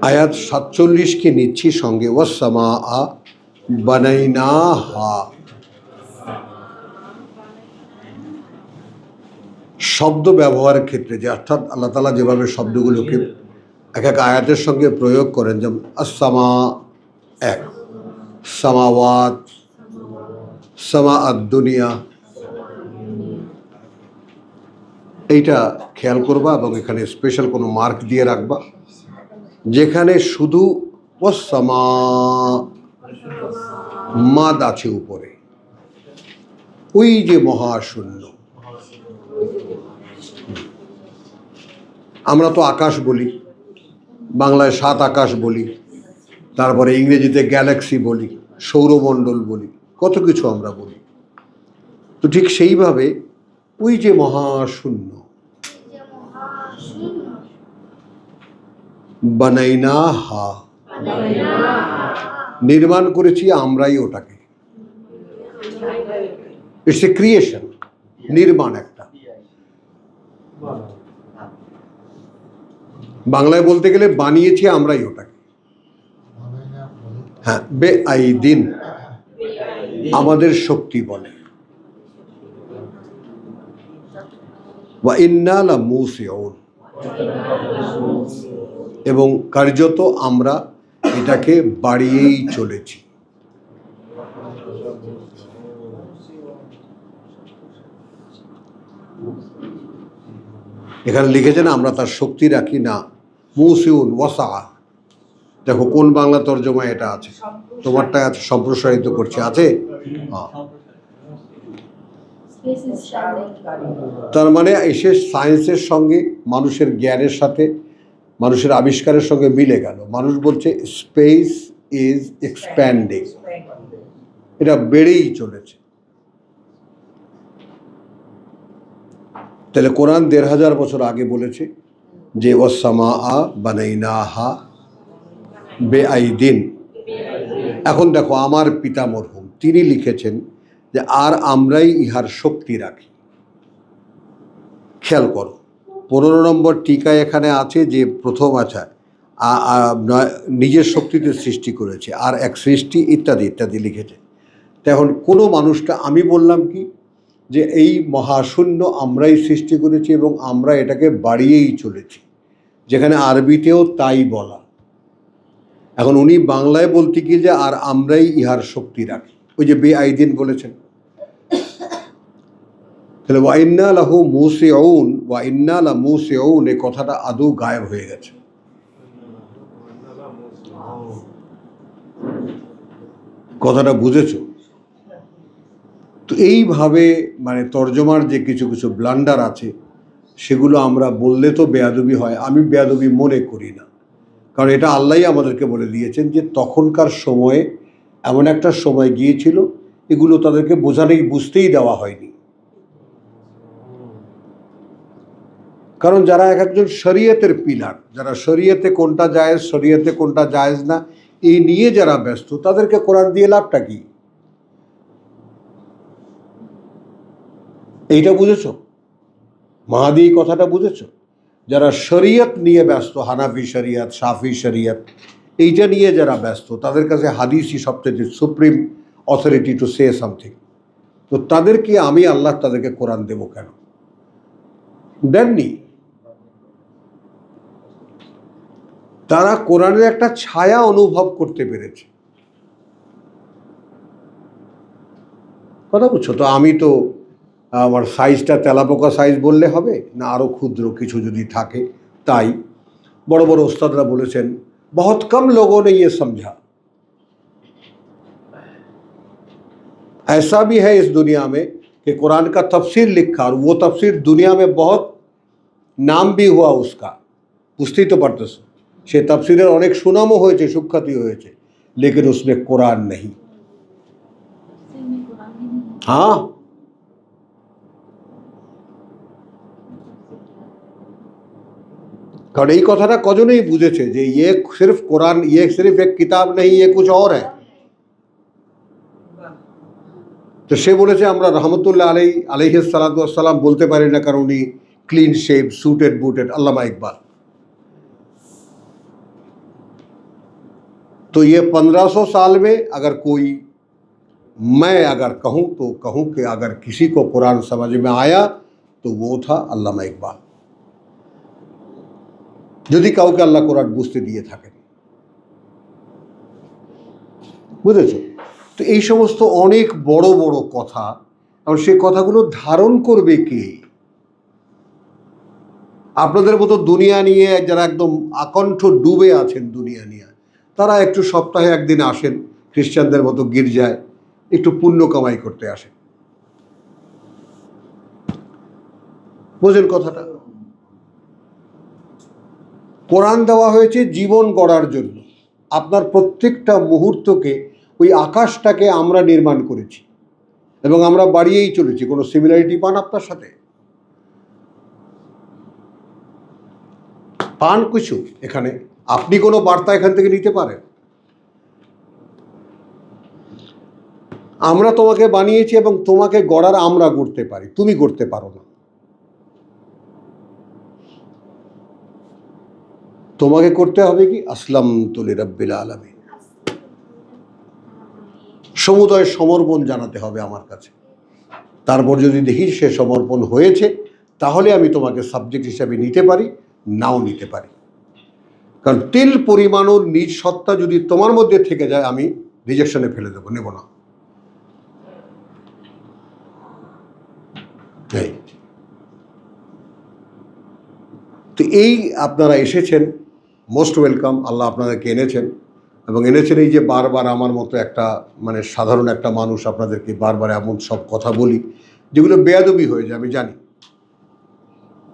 आयात 47 के নিচ্ছি সঙ্গে ওয়াসসামাআ বানাইনাহা। শব্দ ব্যবহারের ক্ষেত্রে যে অর্থাৎ আল্লাহ তাআলা যেভাবে শব্দগুলোকে এক এক আয়াতের সঙ্গে প্রয়োগ করেন, যেমন আসসামা এক, সামাওয়াত, সামা আদ-দুনিয়া, এইটা খেয়াল করবা এবং এখানে স্পেশাল কোনো মার্ক দিয়ে রাখবা। যেখানে শুধু ওয়াসসামা মাদ আছে উপরে, ওই যে মহাশূন্য। আমরা তো আকাশ বলি, বাংলায় 7 আকাশ বলি, তারপরে ইংরেজিতে গ্যালাক্সি বলি, সৌরমণ্ডল বলি, কত কিছু আমরা বলি। তো ঠিক সেইভাবে ওই যে মহাশূন্য, বানাইনাহা, নির্মাণ করেছি আমরাই ওটাকে। ইটস এ ক্রিয়েশন, নির্মাণ একটা। বাংলায় বলতে গেলে বানিয়েছি আমরাই ওটাকে। হ্যাঁ, বেআইদিন, আমাদের শক্তি বলে। ওয়া ইন্না লামুসিউন, এবং কার্যত আমরা এটাকে বাড়িয়েই চলেছি। এখানে লিখেছেন আমরা তার শক্তি রাখি না। মুসিউন ওয়াসা, দেখো কোন বাংলা তর্জমা এটা আছে, তোমারটা আছে সম্প্রসারিত করছে, আছে। তার মানে এসে সায়েন্সের সঙ্গে মানুষের জ্ঞানের সাথে মানুষের আবিষ্কারের সঙ্গে মিলে গেল। মানুষ বলছে স্পেস ইজ এক্সপ্যান্ডিং, এটা বেড়েই চলেছে। তাহলে কোরআন 1500 বছর আগে বলেছে যে ওয়াসসামাআ বানাইনাহা বেআইদিন। এখন দেখো আমার পিতা মরহুম তিনি লিখেছেন যে আর আমরাই ইহার শক্তি রাখি। খেয়াল করো 15 নম্বর টিকায় এখানে আছে যে প্রথম আছে নিজের শক্তিতে সৃষ্টি করেছে, আর এক সৃষ্টি ইত্যাদি ইত্যাদি লিখেছে। তো এখন কোনো মানুষটা আমি বললাম কি যে এই মহাশূন্য আমরাই সৃষ্টি করেছি এবং আমরা এটাকে বাড়িয়েই চলেছি, যেখানে আরবিতেও তাই বলা। এখন উনি বাংলায় বলতে গিয়ে যে আর আমরাই ইহার শক্তি রাখি, ওই যে বেআইদিন বলেছেন। তাহলে ওয়া ইন্না লাহু মুসিউন, ওয়া ইন্না লামুসিউন, এই কথাটা আদৌ গায়েব হয়ে গেছে। কথাটা বুঝেছো? তো এইভাবে মানে তর্জমার যে কিছু কিছু ব্লান্ডার আছে সেগুলো আমরা বললে তো বেয়াদবি হয়। আমি বেয়াদবি মনে করি না, কারণ এটা আল্লাহই আমাদেরকে বলে দিয়েছেন যে তখনকার সময়ে এমন একটা সময় গিয়েছিল এগুলো তাদেরকে বুঝতেই দেওয়া হয়নি। কারণ যারা এক একজন শরীয়তের পিলার, যারা শরীয়তে কোনটা জায়েজ শরীয়তে কোনটা জায়েজ না এই নিয়ে যারা ব্যস্ত, তাদেরকে কোরআন দিয়ে লাভটা কি? এইটা বুঝেছো? মাহাদি এই কথাটা বুঝেছো? যারা শরীয়ত নিয়ে ব্যস্ত, হানাফি শরীয়ত, শাফি শরীয়ত, এইটা নিয়ে যারা ব্যস্ত, তাদের কাছে হাদিসই সবচেয়ে supreme authority to say something. তো তাদেরকে আমি আল্লাহ তাদেরকে কোরআন দেব কেন? দেননি। তারা কোরআনের একটা ছায়া অনুভব করতে পেরেছে। কথা বুঝছো তো? আমি তো আমার সাইজটা তেলাপোকা সাইজ বললে হবে না, আরও ক্ষুদ্র কিছু যদি থাকে। তাই বড় বড় ওস্তাদরা বলেছেন बहुत कम लोगों ने ये समझा। ऐसा भी है इस दुनिया में कि कुरान का तफसीर लिखा और वो तफसीर दुनिया में बहुत नाम भी हुआ उसका, বুঝতেই তো পারতেছ। সে তাফসিরের অনেক সুনামও হয়েছে, সুখ্যাতি হয়েছে, लेकिन उसमें कुरान नहीं। हाँ, কারণ এই কথাটা কজনেই বুঝেছে যে ये सिर्फ कुरान, ये सिर्फ एक किताब नहीं, ये कुछ और है। তো সে বলেছে আমরা রহমতুল্লাহ আলাইহিস সালাতু ওয়াস সালাম বলতে পারি না, কারণ উনি क्लीन शेप सूटेड बूटेड, अल्लामा इकबाल। तो ये 1500 साल में अगर कोई, मैं अगर कहूँ तो कहूँ कि अगर किसी को कुरान समझ में आया तो वो था अल्लामा इकबाल, যদি কাউকে আল্লাহ কোরআন বুঝতে দিয়ে থাকেন। বুঝেছো? তো এই সমস্ত অনেক বড় বড় কথা, আর সেই কথাগুলো ধারণ করবে কে? আপনাদের মতো দুনিয়া নিয়ে যারা একদম আকণ্ঠ ডুবে আছেন দুনিয়া নিয়ে, তারা একটু সপ্তাহে একদিন আসেন খ্রিস্টানদের মতো গির্জায়, একটু পুণ্য কামাই করতে আসেন। বোঝেন কথাটা? কোরআন দেওয়া হয়েছে জীবন গড়ার জন্য। আপনার প্রত্যেকটা মুহূর্তকে, ওই আকাশটাকে আমরা নির্মাণ করেছি এবং আমরা বাড়িয়েই চলেছি। কোনো সিমিলারিটি পান আপনার সাথে? পান কিছু এখানে? আপনি কোনো বার্তা এখান থেকে নিতে পারেন? আমরা তোমাকে বানিয়েছি এবং তোমাকে গড়ার আমরা গড়তে পারি, তুমি গড়তে পারো না। তোমাকে করতে হবে কি? আসলামতু লিরাব্বিল আলামিন, সমুদয় সমর্পণ জানাতে হবে আমার কাছে। তারপর যদি দেখি সে সমর্পণ হয়েছে, তাহলে আমি তোমাকে সাবজেক্ট হিসাবে নিতে পারি, নাও নিতে পারি। কারণ তিল পরিমাণও নিজ সত্তা যদি তোমার মধ্যে থেকে যায়, আমি রিজেকশনে ফেলে দেবো, নেব না। তো এই আপনারা এসেছেন, মোস্ট ওয়েলকাম। আল্লাহ আপনাদেরকে এনেছেন এবং এনেছেন এই যে বারবার আমার মতো একটা মানে সাধারণ একটা মানুষ আপনাদেরকে বারবার এমন সব কথা বলি যেগুলো বেয়াদবি হয়ে যায়, আমি জানি,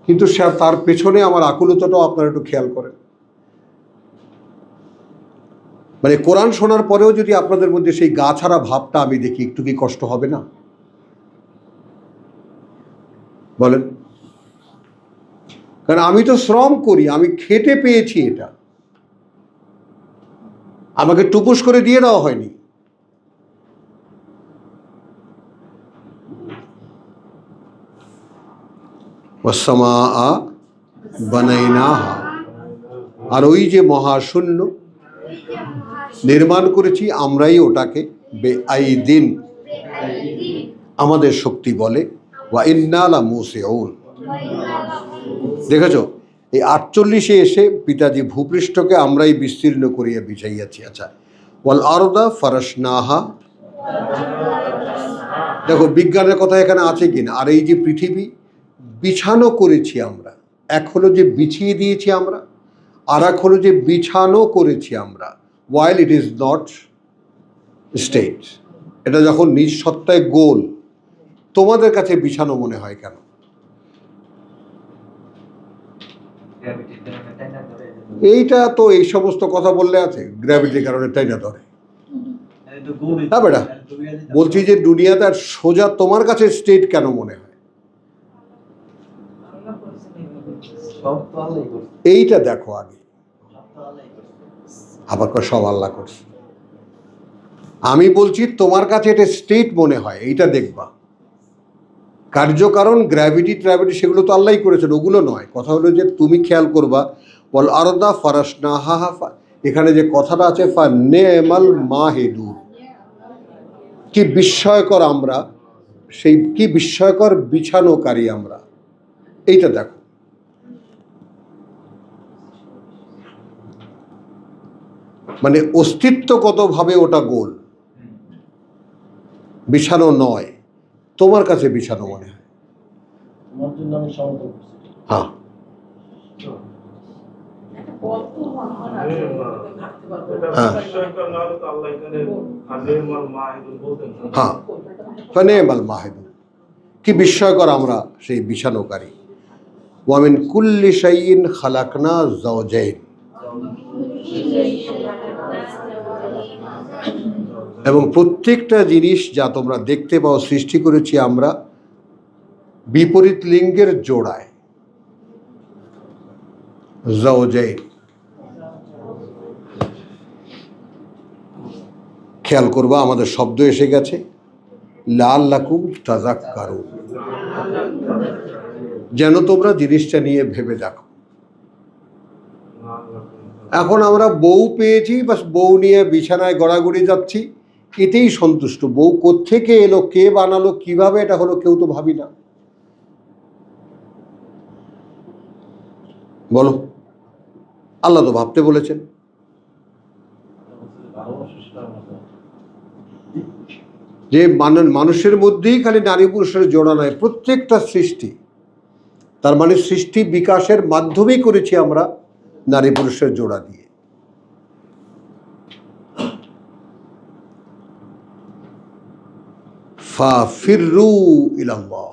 কিন্তু তার পেছনে আমার আকুলতাটাও আপনারা একটু খেয়াল করেন। মানে কোরআন শোনার পরেও যদি আপনাদের মধ্যে সেই গা ছাড়া ভাবটা আমি দেখি, একটু কি কষ্ট হবে না? বলেন। কারণ আমি তো শ্রম করি, আমি খেটে পেয়েছি এটা, আমাকে টুপুস করে দিয়ে দেওয়া হয়নি। ওয়াসসামাআ বানাইনাহা, আর ওই যে মহাশূন্য নির্মাণ করেছি আমরাই ওটাকে, বেআইদিন, আমাদের শক্তি বলে, ওয়া ইন্না লামুসিউন। দেখেছো, এই 48-এ এসে পিতাজি ভূপৃষ্ঠকে আমরাই বিস্তীর্ণ করিয়া বিছাইয়াছি। আচ্ছা, ওয়াল আরদা ফারাশনাহা, দেখো বিজ্ঞানের কথা এখানে আছে কিনা। আর এই যে পৃথিবী বিছানো করেছি আমরা, এক হলো যে বিছিয়ে দিয়েছি আমরা, আর এক হলো যে বিছানো করেছি আমরা। ওয়াইল ইট ইজ নট স্টেট, এটা যখন নিজ সত্তায় গোল, তোমাদের কাছে বিছানো মনে হয় কেন? এইটা তো এই সমস্ত কথা বললে আছে, গ্র্যাভিটির কারণে তাই না ধরে। হ্যাঁ বেটা, বলছি যে দুনিয়াতে আর সোজা তোমার কাছে স্টেট কেন মনে হয়? এইটা দেখো আগে, আবার সব আল্লাহ করছে। আমি বলছি তোমার কাছে এটা স্টেট মনে হয়, এইটা দেখবা। কার্যকারণ গ্র্যাভিটি ট্র্যাভিটি সেগুলো তো আল্লাহই করেছেন, ওগুলো নয়। কথা হলো যে তুমি খেয়াল করবা, বল আরদা ফারাশনাহা, এখানে যে কথাটা আছে ফানেমাল মাহিদুন, কি বিস্ময়কর আমরা, সেই কি বিস্ময়কর বিছানোকারী আমরা। এইটা দেখো, মানে অস্তিত্বগতভাবে ওটা গোল, বিছানো নয়। তোমার কাছে বিছানো মনে হয়। হ্যাঁ, হ্যাঁ, ফানেমাল মাহিদুন, কি বিস্ময়কর আমরা সেই বিছানোকারী। ওয়া মিন কুল্লি শাইইন খালাকনা যাওজাইন, এবং প্রত্যেকটা জিনিস যা তোমরা দেখতে পাও সৃষ্টি করেছি আমরা বিপরীত লিঙ্গের জোড়ায়, যাওজাইন। খেয়াল করবা, আমাদের শব্দ এসে গেছে লাআল্লাকুম তাযাক্কারুন, যেন তোমরা জিনিসটা নিয়ে ভেবে দেখো। এখন আমরা বউ পেয়েছি, বাস বউ নিয়ে বিছানায় গড়াগড়ি যাচ্ছি, এতেই সন্তুষ্ট। বউ কোত্থেকে এলো, কে বানালো, কিভাবে এটা হলো, কেউ তো ভাবি না। বলো, আল্লাহ তো ভাবতে বলেছেন। যে মানুষের মধ্যেই খালি নারী পুরুষের জোড়া নয়, প্রত্যেকটা সৃষ্টি, তার মানে সৃষ্টি বিকাশের মাধ্যমেই করেছি আমরা নারী পুরুষের জোড়া দিয়ে। ফাফিরু ইলাল্লাহ,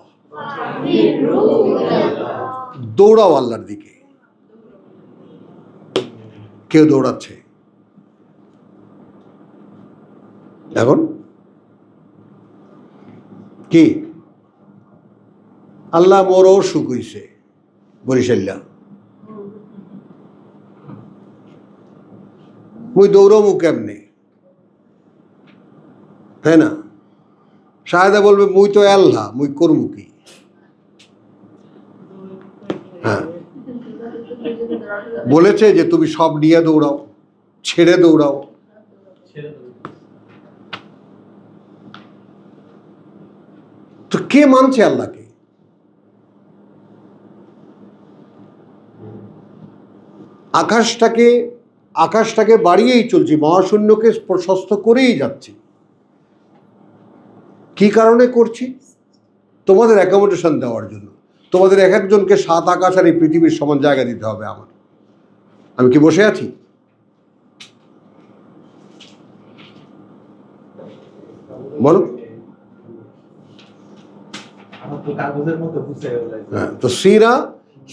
দৌড়াও আল্লাহর দিকে। কেউ দৌড়াচ্ছে এখন কি? আল্লাহ মোরও সুখ হইছে বরিশাল্লা, মুই দৌড়মু কেমনে, তাই না? শাহেদা বলবে মুই তো আল্লাহ, মুই করমু কি? হ্যাঁ, বলেছে যে তুমি সব নিয়ে দৌড়াও, ছেড়ে দৌড়াও। তো কে মানছে আল্লাহকে? আকাশটাকে বাড়িয়েই চলছি, মহাশূন্যকে প্রশস্ত করেই যাচ্ছি। কি কারণে করছি? তোমাদের অ্যাকোমোডেশন দেওয়ার জন্য। তোমাদের এক একজনকে 7 আকাশ আর এই পৃথিবীর সমান জায়গা দিতে হবে আমার। আমি কি বসে আছি? বলো। তো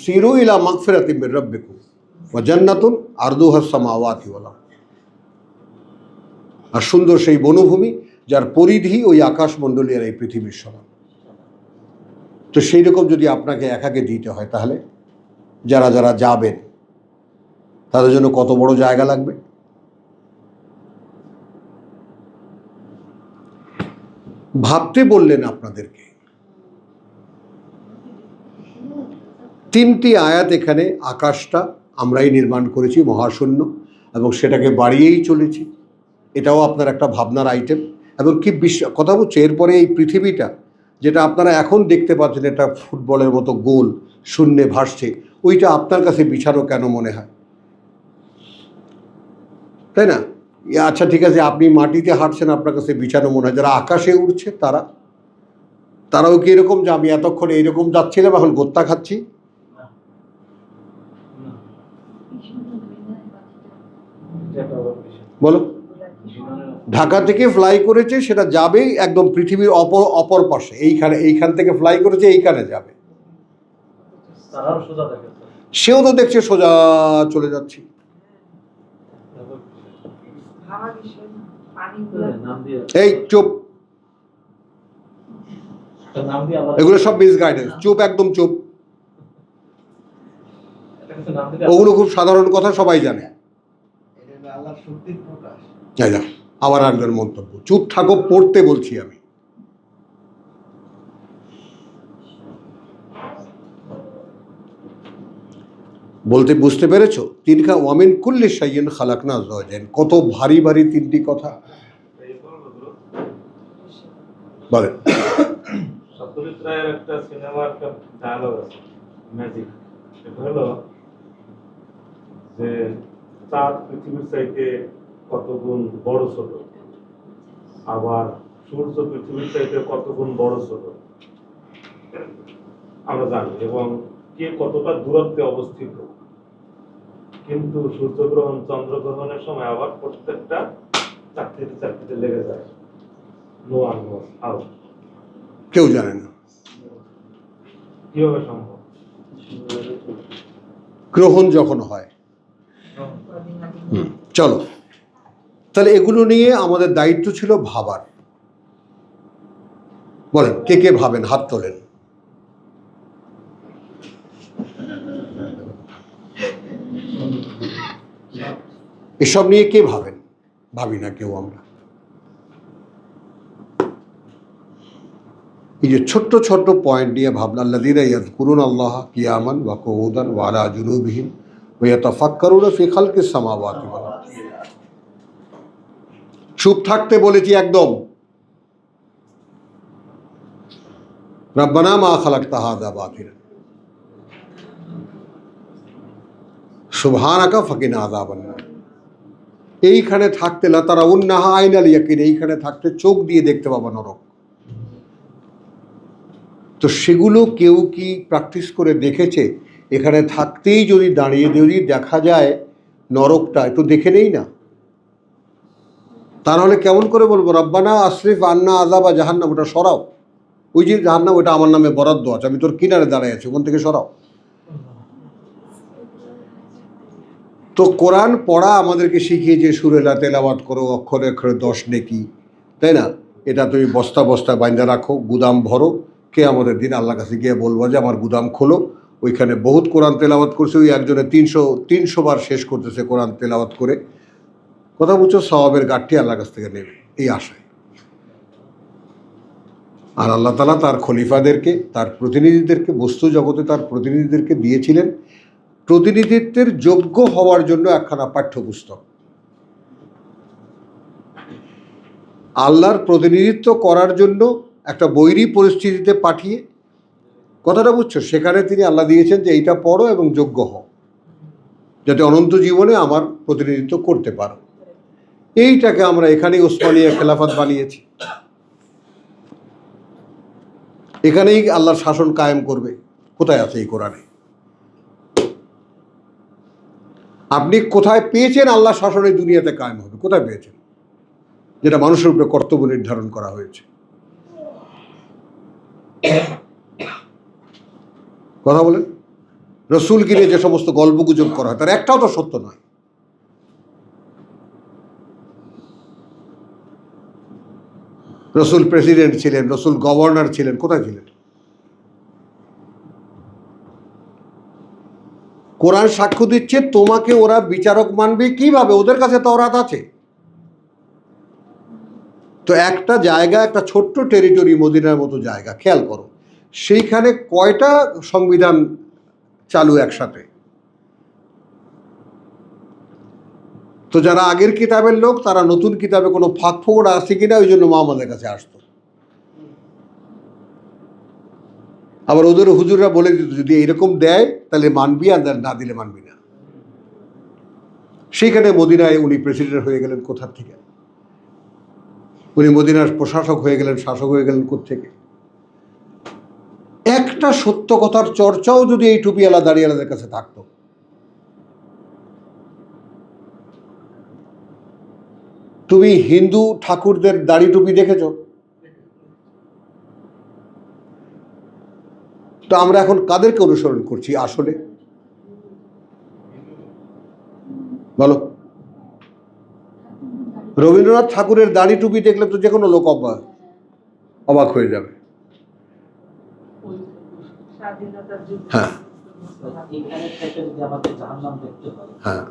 সিরু ইলা মাগফিরাতিন মির রাব্বিকুম ওয়া জান্নাতুন আরদুহাস সামাওয়াতি ওয়াল আরদ। আর সুন্দর সেই বনভূমি যার পরিধি ওই আকাশমণ্ডলী আর এই পৃথিবীর সমান। তো সেই রকম যদি আপনাকে একাকে দিতে হয়, তাহলে যারা যারা যাবেন তাদের জন্য কত বড় জায়গা লাগবে। ভাবতে বললেন আপনাদেরকে। 3টি আয়াত এখানে। আকাশটা আমরাই নির্মাণ করেছি, মহাশূন্য, এবং সেটাকে বাড়িয়েই চলেছি। এটাও আপনার একটা ভাবনার আইটেম। এবং কি কথা বলছে, এরপরে এই পৃথিবীটা যেটা আপনারা এখন দেখতে পাচ্ছেন, এটা ফুটবলের মতো গোল শূন্যে ভাসছে, ওইটা আপনার কাছে বিছানো কেন মনে হয়, তাই না? আচ্ছা ঠিক আছে, আপনি মাটিতে হাঁটছেন, আপনার কাছে বিছানো মনে হয়। যারা আকাশে উঠছে তারাও কি এরকম যে আমি এতক্ষণ এইরকম যাচ্ছিলাম, এখন গোত্তা খাচ্ছি? বলো। ঢাকা থেকে ফ্লাই করেছে, সেটা যাবেই একদম পৃথিবীর অপর পাশে। এইখান থেকে ফ্লাই করেছে, এইখানে যাবে। সেও তো দেখছে সোজা চলে যাচ্ছে। এই চুপ, এগুলো সব মিসগাইডেন্স। চুপ, একদম চুপ। ওগুলো খুব সাধারণ কথা, সবাই জানে। আবার একজন মন্তব্য, চুপ থাকো, পড়তে বলছি আমি। বলতে বুঝতে পেরেছো? তিনকা ওয়ামিন কুল্লি শাইইন খালাকনা যাওজাইন, কত ভারী ভারী 3টি কথা। বলেন। সত্যজিৎ রায়ের একটা সিনেমার একটা ডায়লগ আছে, ম্যাজিক। এটা হলো যে চাঁদ পৃথিবীর চাইতে কত গুণ বড় ছোট, আবার সূর্য পৃথিবীর চাইতে কত গুণ বড় ছোট আমরা জানি, এবং কে কতটা দূরত্বে অবস্থিত। কিন্তু সূর্যগ্রহণ চন্দ্রগ্রহণের সময় আবার প্রত্যেকটা চাকরিতে লেগে যায়। নো ওয়ান নোস হাউ, কেউ জানে না কিভাবে সম্ভব। গ্রহণ যখন হয়। চলো, তাহলে এগুলো নিয়ে আমাদের দায়িত্ব ছিল ভাবার। বলেন, কে কে ভাবেন? হাত তোলেন। এসব নিয়ে কে ভাবেন? ভাবি না কেউ আমরা। এই যে ছোট্ট ছোট্ট পয়েন্ট নিয়ে ভাবনা, আল্লাযীনা ইয়াযকুরুনা আল্লাহ কিয়ামান ওয়া কুউদান ওয়া আলা জুনুবিহিম ওয়া ইয়াতাফাক্কারুনা ফি খালকিস সামাওয়াতি ওয়াল আরদ। চুপ থাকতে বলেছি একদম। রব্বানা মা খালাকতা হাযা বাতিলা সুবহানাকা ফাকিনা আযাবান নার। এইখানে থাকতে লা তারাউন্নাহা আইনাল ইয়াকিন, এইখানে থাকতে চোখ দিয়ে দেখতে পাবা নরক। তো সেগুলো কেউ কি প্র্যাকটিস করে দেখেছে? এখানে থাকতেই যদি দাঁড়িয়ে যদি দেখা যায় নরকটা, একটু দেখে নেই না। তাহলে কেমন করে বলবো রব্বানা আসরিফ আন্না আযাবা জাহান্নাম, ওটা সরাও। ওই যে জাহান্নাম, ওটা আমার নামে বরাদ্দ আছে, আমি তোর কিনারে দাঁড়ায় আছি, ওখান থেকে সরাও। তো কোরআন পড়া আমাদেরকে শিখিয়েছে সুরেলা তেলাওয়াত করো, অক্ষরে অক্ষরে 10 নেকি, তাই না? এটা তুমি বস্তা বস্তা বাইন্দা রাখো, গুদাম ভরো, কিয়ামতের দিন আল্লাহর কাছে গিয়ে বলবো যে আমার গুদাম খোলো। ওইখানে বহুত কোরআন তেলাওয়াত করছে, ওই একজনে 300 বার শেষ করতেছে কোরআন তেলাওয়াত করে। কথা বুঝছো? সওয়াবের গাঠটি আল্লাহর কাছ থেকে নেবে এই আশায়। আর আল্লাহ তাআলা তার খলিফাদেরকে, তার প্রতিনিধিদেরকে, বস্তু জগতে তার প্রতিনিধিদেরকে দিয়েছিলেন প্রতিনিধিত্বের যোগ্য হওয়ার জন্য একখানা পাঠ্যপুস্তক। আল্লাহর প্রতিনিধিত্ব করার জন্য একটা বৈরী পরিস্থিতিতে পাঠিয়ে, কথাটা বুঝছো, সেখানে তিনি আল্লাহ দিয়েছেন যে এইটা পড়ো এবং যোগ্য হও, যাতে অনন্ত জীবনে আমার প্রতিনিধিত্ব করতে পারো। এইটাকে আমরা এখানেই ওসমানিয়া খেলাফত বানিয়েছি। এখানেই আল্লাহর শাসন কায়েম করবে। কোথায় আছে এই কোরআনে? আপনি কোথায় পেয়েছেন আল্লাহ শাসন এই দুনিয়াতে কায়েম হবে? কোথায় পেয়েছেন? যেটা মানুষের উপরে কর্তব্য নির্ধারণ করা হয়েছে। কথা বলেন। রসুলকে নিয়ে যে সমস্ত গল্পগুজব করা হয় তার একটাও তো সত্য নয়। রসুল প্রেসিডেন্ট ছিলেন, রসুল গভর্নর ছিলেন, কোথায় ছিলেন? কোরআন সাক্ষ্য দিচ্ছে তোমাকে ওরা বিচারক মানবে কিভাবে? ওদের কাছে তওরাত আছে। তো একটা জায়গা, একটা ছোট্ট টেরিটরি, মদিনার মতো জায়গা, খেয়াল করো, সেইখানে কয়টা সংবিধান চালু একসাথে? তো যারা আগের কিতাবের লোক তারা নতুন কিতাবে কোনো ফাঁক ফোকড় আছে কিনা ওই জন্য মুহাম্মাদের কাছে আসতো। আবার ওদের হুজুররা বলে দিত যদি এরকম দেয় তাহলে মানবি, আর না দিলে মানবি না। সেইখানে মদিনায় উনি প্রেসিডেন্ট হয়ে গেলেন কোথার থেকে? উনি মদিনার প্রশাসক হয়ে গেলেন, শাসক হয়ে গেলেন কোত্থেকে? একটা সত্য কথার চর্চাও যদি এই টুপিওয়ালা দাড়িওয়ালাদের কাছে থাকতো। তুমি হিন্দু ঠাকুরদের দাড়ি টুপি দেখেছো? তো আমরা এখন কাদেরকে অনুসরণ করছি আসলে বলো? রবীন্দ্রনাথ ঠাকুরের দাড়ি টুপি দেখলে তো যে কোনো লোক অবাক হয়ে যাবে। হ্যাঁ হ্যাঁ,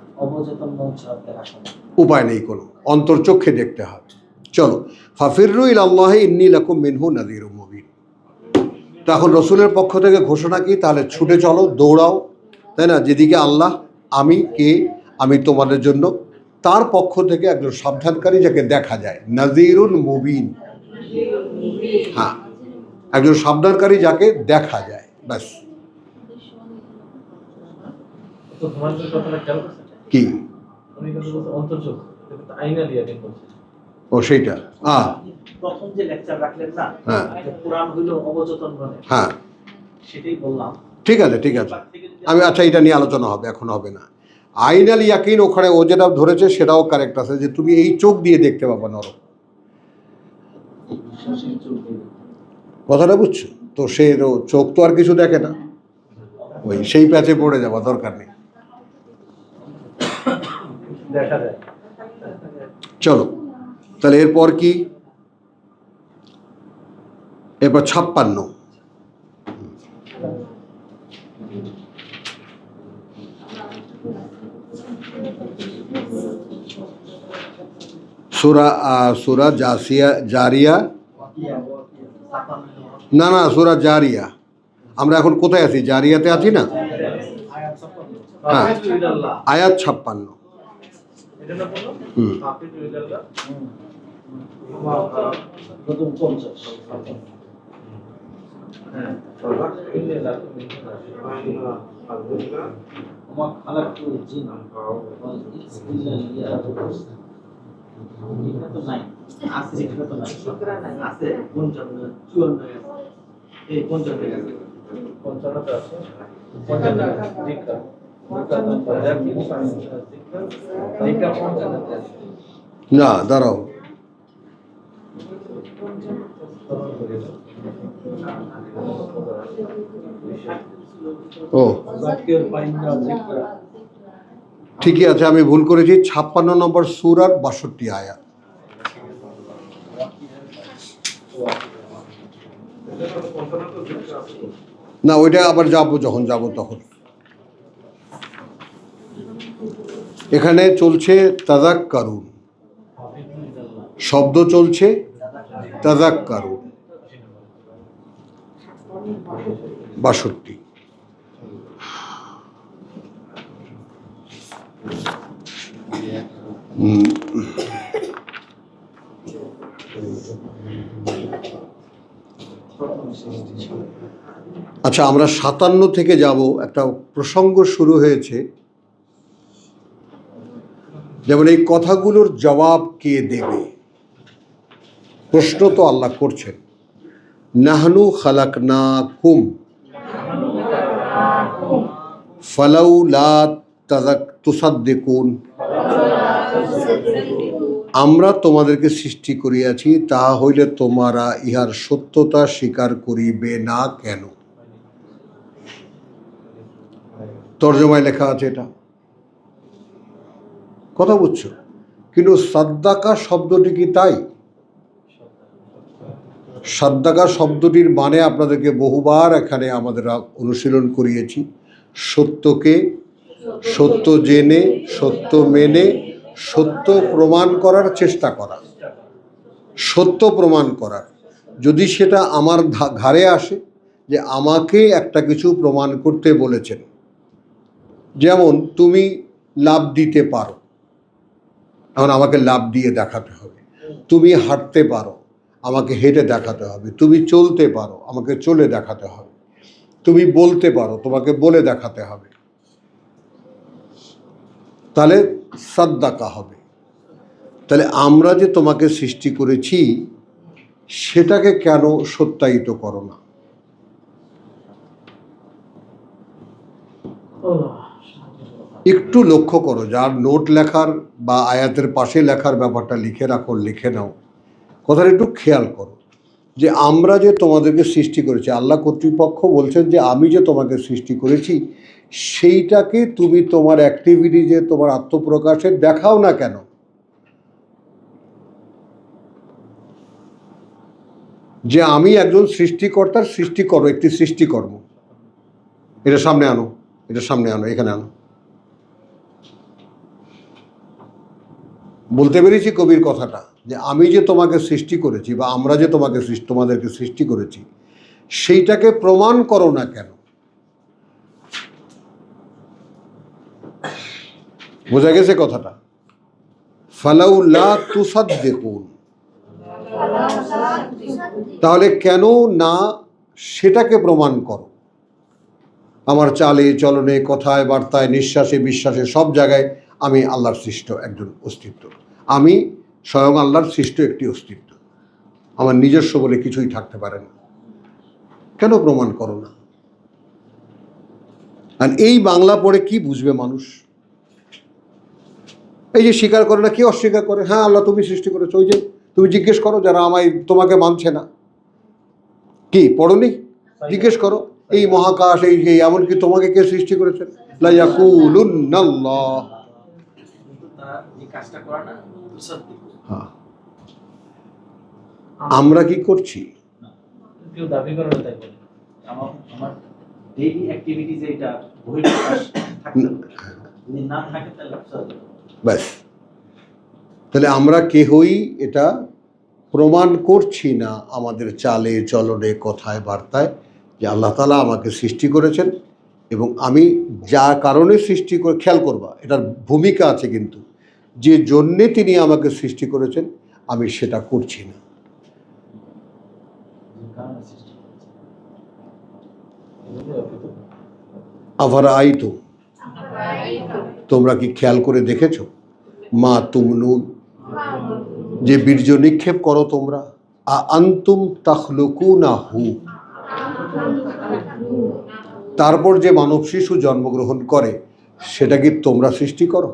উপায় নেই, কোনো অন্তর্চক্ষে দেখতে হবে। চলো, ফাফিররু ইলাল্লাহি ইন্নী লাকুম মিনহু নাযীরুম মুবিন। তখন রসুলের পক্ষ থেকে ঘোষণা কি? তাহলে ছুটে চলো, দৌড়াও, তাই না? যেদিকে আল্লাহ, আমি কে? আমি তোমাদের জন্য তার পক্ষ থেকে একজন সাবধানকারী যাকে দেখা যায়, নাযীরুন মুবিন। হ্যাঁ, একজন সাবধানকারী যাকে দেখা যায়, ব্যাস। কি? ও সেইটা প্রথম যে লেকচার রাখলেন না, হ্যাঁ, কোরআন হইল অবচেতন মনে, হ্যাঁ সেটাই বললাম। ঠিক আছে, ঠিক আছে, আমি আচ্ছা এটা নিয়ে আলোচনা হবে, এখন হবে না। আইনাল ইয়াকিন ওখানে ও যেটা ধরেছে সেটাও কারেক্ট আছে, যে তুমি এই চোখ দিয়ে দেখতে পাবা নরক। কথাটা বুঝছো তো? সে চোখ তো আর কিছু দেখে না, ওই সেই প্যাচে পড়ে যাওয়া দরকার নেই। দেখা যায়। চলো তাহলে এরপর কি? এরপর 56 সূরা জারিয়া না না, সূরা জারিয়া। আমরা এখন কোথায় আছি? জারিয়াতে আছি না? হ্যাঁ, আয়াত 56। এটা না বলো হুম। হাফিজ ইলাল্লাহ প্রথম 50 হ্যাঁ সবাক ইল্লাল্লাহ আল্লাহ আল্লাহ ওমা খালাকুল জিন ওয়াল ইনস ইল্লা লিয়াবুদুন। এটা তো নাই, আছে এটা তো নাই, আছে 55 54 এই 55 আছে 55 টা আছে 55 জিকা জিকা 55 টা আছে না, দাঁড়াও। ও জাকির পাইনা জিকরা। ঠিকই আছে, আমি ভুল করেছি। 56 নম্বর সূরার 62 আয়াত। না, ওইটা আবার যাবো, যখন যাব তখন। এখানে চলছে তাযাক্কারুন, শব্দ চলছে তাযাক্কারুন 62। আচ্ছা, আমরা 57 থেকে যাব। একটা প্রসঙ্গ শুরু হয়েছে, যেমন এই কথাগুলোর জবাব কে দেবে, প্রশ্ন তো আল্লাহ করছেন। নাহনু খালাকনাকুম ফালাউলা তুসাদ্দিকুন, আমরা তোমাদেরকে সৃষ্টি করিয়াছি, তাহা হইলে তোমরা ইহার সত্যতা স্বীকার করিবে না কেন? তর্জমায় লেখা আছে এটা, কথা বুঝছো? কিন্তু সাদ্দাকা শব্দটি কি তাই? সাদ্দাকা শব্দটির মানে আপনাদেরকে বহুবার এখানে আমাদের অনুশীলন করিয়েছি। সত্যকে সত্য জেনে, সত্য মেনে, সত্য প্রমাণ করার চেষ্টা করা, সত্য প্রমাণ করার। যদি সেটা আমার ঘাড়ে আসে যে আমাকে একটা কিছু প্রমাণ করতে বলেছেন, যেমন তুমি লাফ দিতে পারো, এখন আমাকে লাফ দিয়ে দেখাতে হবে। তুমি হাঁটতে পারো, আমাকে হেঁটে দেখাতে হবে। তুমি চলতে পারো, আমাকে চলে দেখাতে হবে। তুমি বলতে পারো, তোমাকে বলে দেখাতে হবে। তাহলে সাদ্দাকা হবে। তাহলে আমরা যে তোমাকে সৃষ্টি করেছি সেটাকে কেন সত্যায়িত করো না? একটু লক্ষ্য করো, যার নোট লেখার বা আয়াতের পাশে লেখার ব্যাপারটা লিখে রাখো, লিখে নাও। কথাটা একটু খেয়াল করো যে আমরা যে তোমাদেরকে সৃষ্টি করেছি, আল্লাহ কর্তৃপক্ষ বলছেন যে আমি যে তোমাকে সৃষ্টি করেছি সেইটাকে তুমি তোমার অ্যাক্টিভিটি, যে তোমার আত্মপ্রকাশে দেখাও না কেন? যে আমি একজন সৃষ্টিকর্তার সৃষ্টি করো, একটি সৃষ্টিকর্ম। এটা সামনে আনো, এটা সামনে আনো, এখানে আনো। বলতে পেরেছি কবির কথাটা, যে আমি যে তোমাকে সৃষ্টি করেছি বা আমরা যে তোমাদেরকে সৃষ্টি করেছি সেইটাকে প্রমাণ করো না কেন? বোঝা গেছে কথাটা? ফালাউলা তুসাদ্দিকুন, তাহলে কেন না সেটাকে প্রমাণ করো? আমার চালে চলনে, কথায় বার্তায়, নিঃশ্বাসে বিশ্বাসে, সব জায়গায় আমি আল্লাহর সৃষ্ট একজন অস্তিত্ব। আমি স্বয়ং আল্লাহর সৃষ্ট একটি অস্তিত্ব, আমার নিজস্ব বলে কিছুই থাকতে পারে না। কেন প্রমাণ করো না? আর এই বাংলা পড়ে কি বুঝবে মানুষ? এই যে স্বীকার করে না, কি অস্বীকার করে? হ্যাঁ, আল্লাহ তুমি সৃষ্টি করেছো। ওই যে তুমি জিজ্ঞেস করো যারা আমায় তোমাকে মানছে না, কি পড়নি? জিজ্ঞেস করো এই মহাকাশ, এই যে এমনকি তোমাকে কে সৃষ্টি করেছেন? লা ইয়াকুলুন্নাল্লাহ। হ্যাঁ, আমরা কি করছি? কেউ দাবি করে না, তাই বলে আমার ডেইলি অ্যাক্টিভিটি যেটা বহিঃপ্রকাশ থাকতে যদি না থাকে তাহলে ব্যাস, তাহলে আমরা কেহই এটা প্রমাণ করছি না আমাদের চালে চলনে কথায় বার্তায় যে আল্লাহ তাআলা আমাকে সৃষ্টি করেছেন এবং আমি যা কারণে সৃষ্টি করে, খেয়াল করবা এটার ভূমিকা আছে, কিন্তু যে জন্যে তিনি আমাকে সৃষ্টি করেছেন আমি সেটা করছি না। কারণে সৃষ্টি করেছে। আভারা আইতো, তোমরা কি খেয়াল করে দেখেছো? মা তুমনুন, যে বীর্য নিক্ষেপ করো তোমরা, আনতুম তাখলুকুনাহু, তারপর যে মানব শিশু জন্মগ্রহণ করে সেটা কি তোমরা সৃষ্টি করো?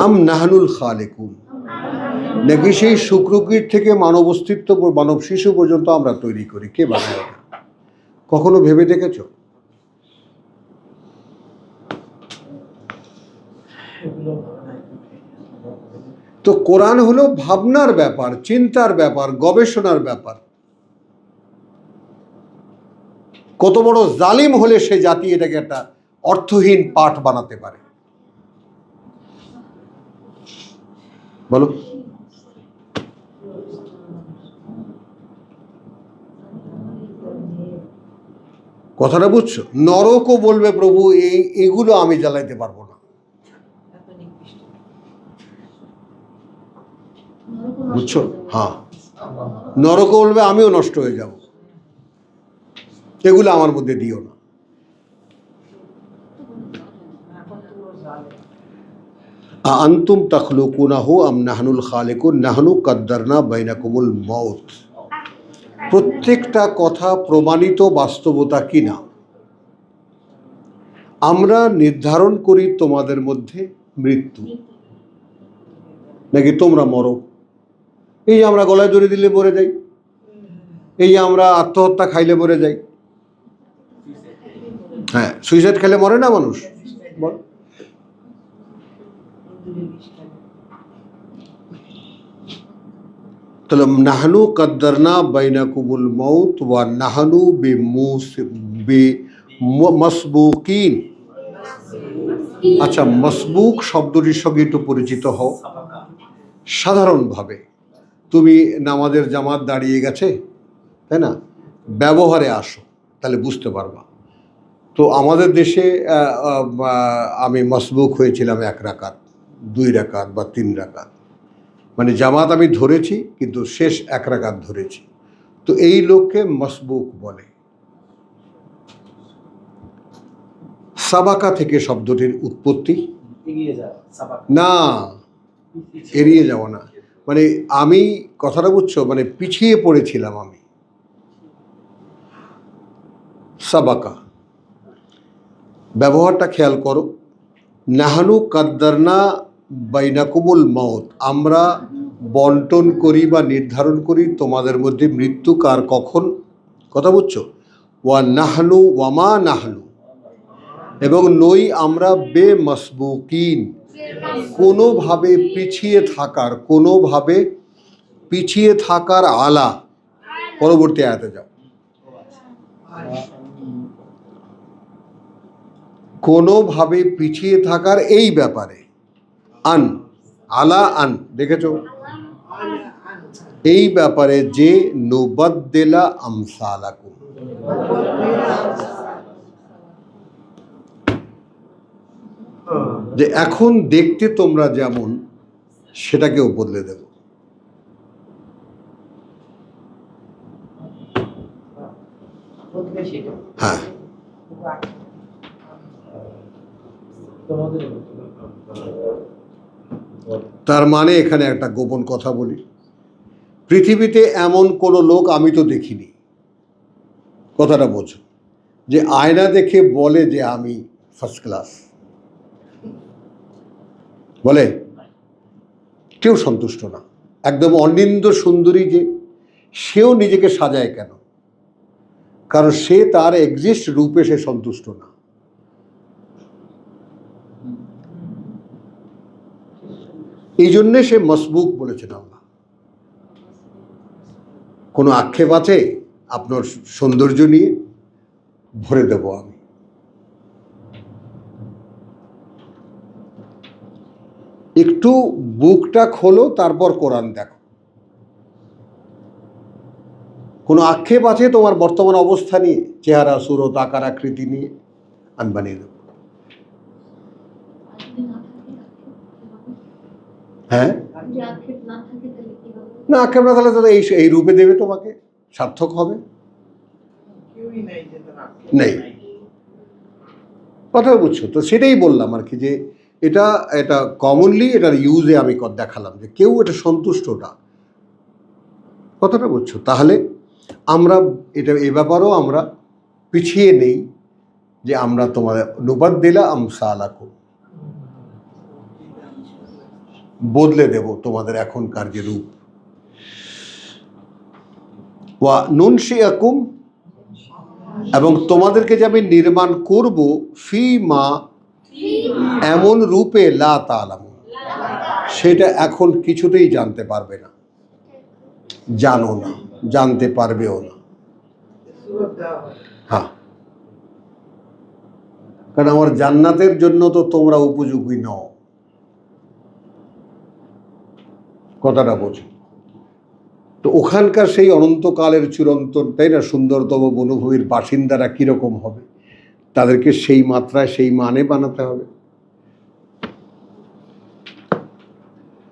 আম নাহনুল খালিকুন, নাকি সেই শুক্রকীট থেকে মানব অস্তিত্ব, মানব শিশু পর্যন্ত আমরা তৈরি করি? কে বানায় ওটা? কখনো ভেবে দেখেছো? তো কোরআন হলো ভাবনার ব্যাপার, চিন্তার ব্যাপার, গবেষণার ব্যাপার। কত বড় জালিম হলে সে জাতি এটাকে একটা অর্থহীন পাঠ বানাতে পারে, বলো? কথাটা বুঝছো? নরকও বলবে প্রভু এগুলো আমি জ্বালাইতে পারবো না, বুঝছো? হ্যাঁ, নরকও বলবে আমিও নষ্ট হয়ে যাব, এগুলো আমার মধ্যে দিও না। আনতুম তাখলুকুনাহু আম নাহনুল খালিকুন নাহনু কাদ্দারনা বাইনাকুমুল মউত। প্রত্যেকটা কথা প্রমাণিত বাস্তবতা কিনা। আমরা নির্ধারণ করি তোমাদের মধ্যে মৃত্যু, নাকি তোমরা মরো? এই আমরা গলায় দড়ি দিলে মরে যাই, এই আমরা আত্মহত্যা খাইলে মরে যাই। হ্যাঁ, সুইসাইড খেলে মরে না মানুষ? বল। তাহলে নাহনু কাদ্দারনা বাইনাকুমুল মউত ওয়া নাহনু বিমাসবুকিন। আচ্ছা, মাসবুক শব্দটির সঙ্গে একটু পরিচিত হও। সাধারণভাবে তুমি নামাজের জামাত দাঁড়িয়ে গেছে, তাই না? ব্যবহারে আসো, তাহলে বুঝতে পারবা। তো আমাদের দেশে আমি মাসবুক হয়েছিলাম 1 রাকাত, 2 রাকাত বা 3 রাকাত, মানে জামাত আমি ধরেছি কিন্তু শেষ 1 রাকাত ধরেছি। তো এই লোককে মাসবুক বলে। সাবাকা থেকে শব্দটির উৎপত্তি। না, এড়িয়ে যাও না, মানে আমি কথাটা বুঝছো, মানে পিছিয়ে পড়েছিলাম আমি। সাবাকা ব্যবহারটা খেয়াল করো। নাহানু কাদ্দারনা বাইনাকুমুল মউত, আমরা বন্টন করি বা নির্ধারণ করি তোমাদের মধ্যে মৃত্যু কার কখন। কথা বুঝছো? ওয়া নাহনু ওয়ামা নাহনু, এবং নই আমরা বেমাসবুকিন, কোনোভাবে পিছিয়ে থাকার আলা। পরবর্তী আয়াতে যাও। কোনোভাবে পিছিয়ে থাকার এই ব্যাপারে, আন আলা আন, দেখেছো? এই ব্যাপারে যে নুবাদ্দিলা আমসালাকুম, যে এখন দেখতে তোমরা যেমন সেটাকেও বদলে দেব। হ্যাঁ, তার মানে এখানে একটা গোপন কথা বলি, পৃথিবীতে এমন কোনো লোক আমি তো দেখিনি, কথাটা বোঝো, যে আয়না দেখে বলে যে আমি ফার্স্ট ক্লাস। বলে? কেউ সন্তুষ্ট না। একদম অনিন্দ সুন্দরী যে, সেও নিজেকে সাজায় কেন? কারণ সে তার এক্সিস্ট রূপে সে সন্তুষ্ট না। এই জন্যে সে মাসবুক বলেছেন আল্লাহ। কোনো আক্ষেপ আছে আপনার সৌন্দর্য নিয়ে? ভরে দেব আমি। একটু বুকটা খোলো, তারপর কোরআন দেখো। কোনো আক্ষেপ আছে তোমার বর্তমান অবস্থা নিয়ে, চেহারা সুরত আকার আকৃতি নিয়ে? আমি বানিয়ে দেবো। হ্যাঁ, না আক্ষেপ না থাকলে তো এই রূপে দেবে তোমাকে, সার্থক হবে। নেই, কথা বুঝছো তো? সেটাই বললাম আর কি, যে এটা এটা কমনলি এটার ইউজে আমি দেখালাম যে কেউ এটা সন্তুষ্ট না, কথাটা বুঝছো? তাহলে আমরা এটা এ ব্যাপারেও আমরা পিছিয়ে নেই, যে আমরা তোমাদের নুবাদ্দিলা আমসালাকুম, বদলে দেব তোমাদের এখনকার যে রূপ। ওয়া নুনশিয়াকুম, এবং তোমাদেরকে যে আমি নির্মাণ করব, ফি মা, এমন রূপে লা তা'লামুন, সেটা এখন কিছুতেই জানতে পারবে না, জানো না, জানতে পারবেও না। হ্যাঁ, কারণ আমার জান্নাতের জন্য তো তোমরা উপযোগী নও, কথাটা বোঝো তো? ওখানকার সেই অনন্তকালের চিরন্তন, তাই না, সুন্দরতম বনভূমির বাসিন্দারা কিরকম হবে, তাদেরকে সেই মাত্রায় সেই মানে বানাতে হবে,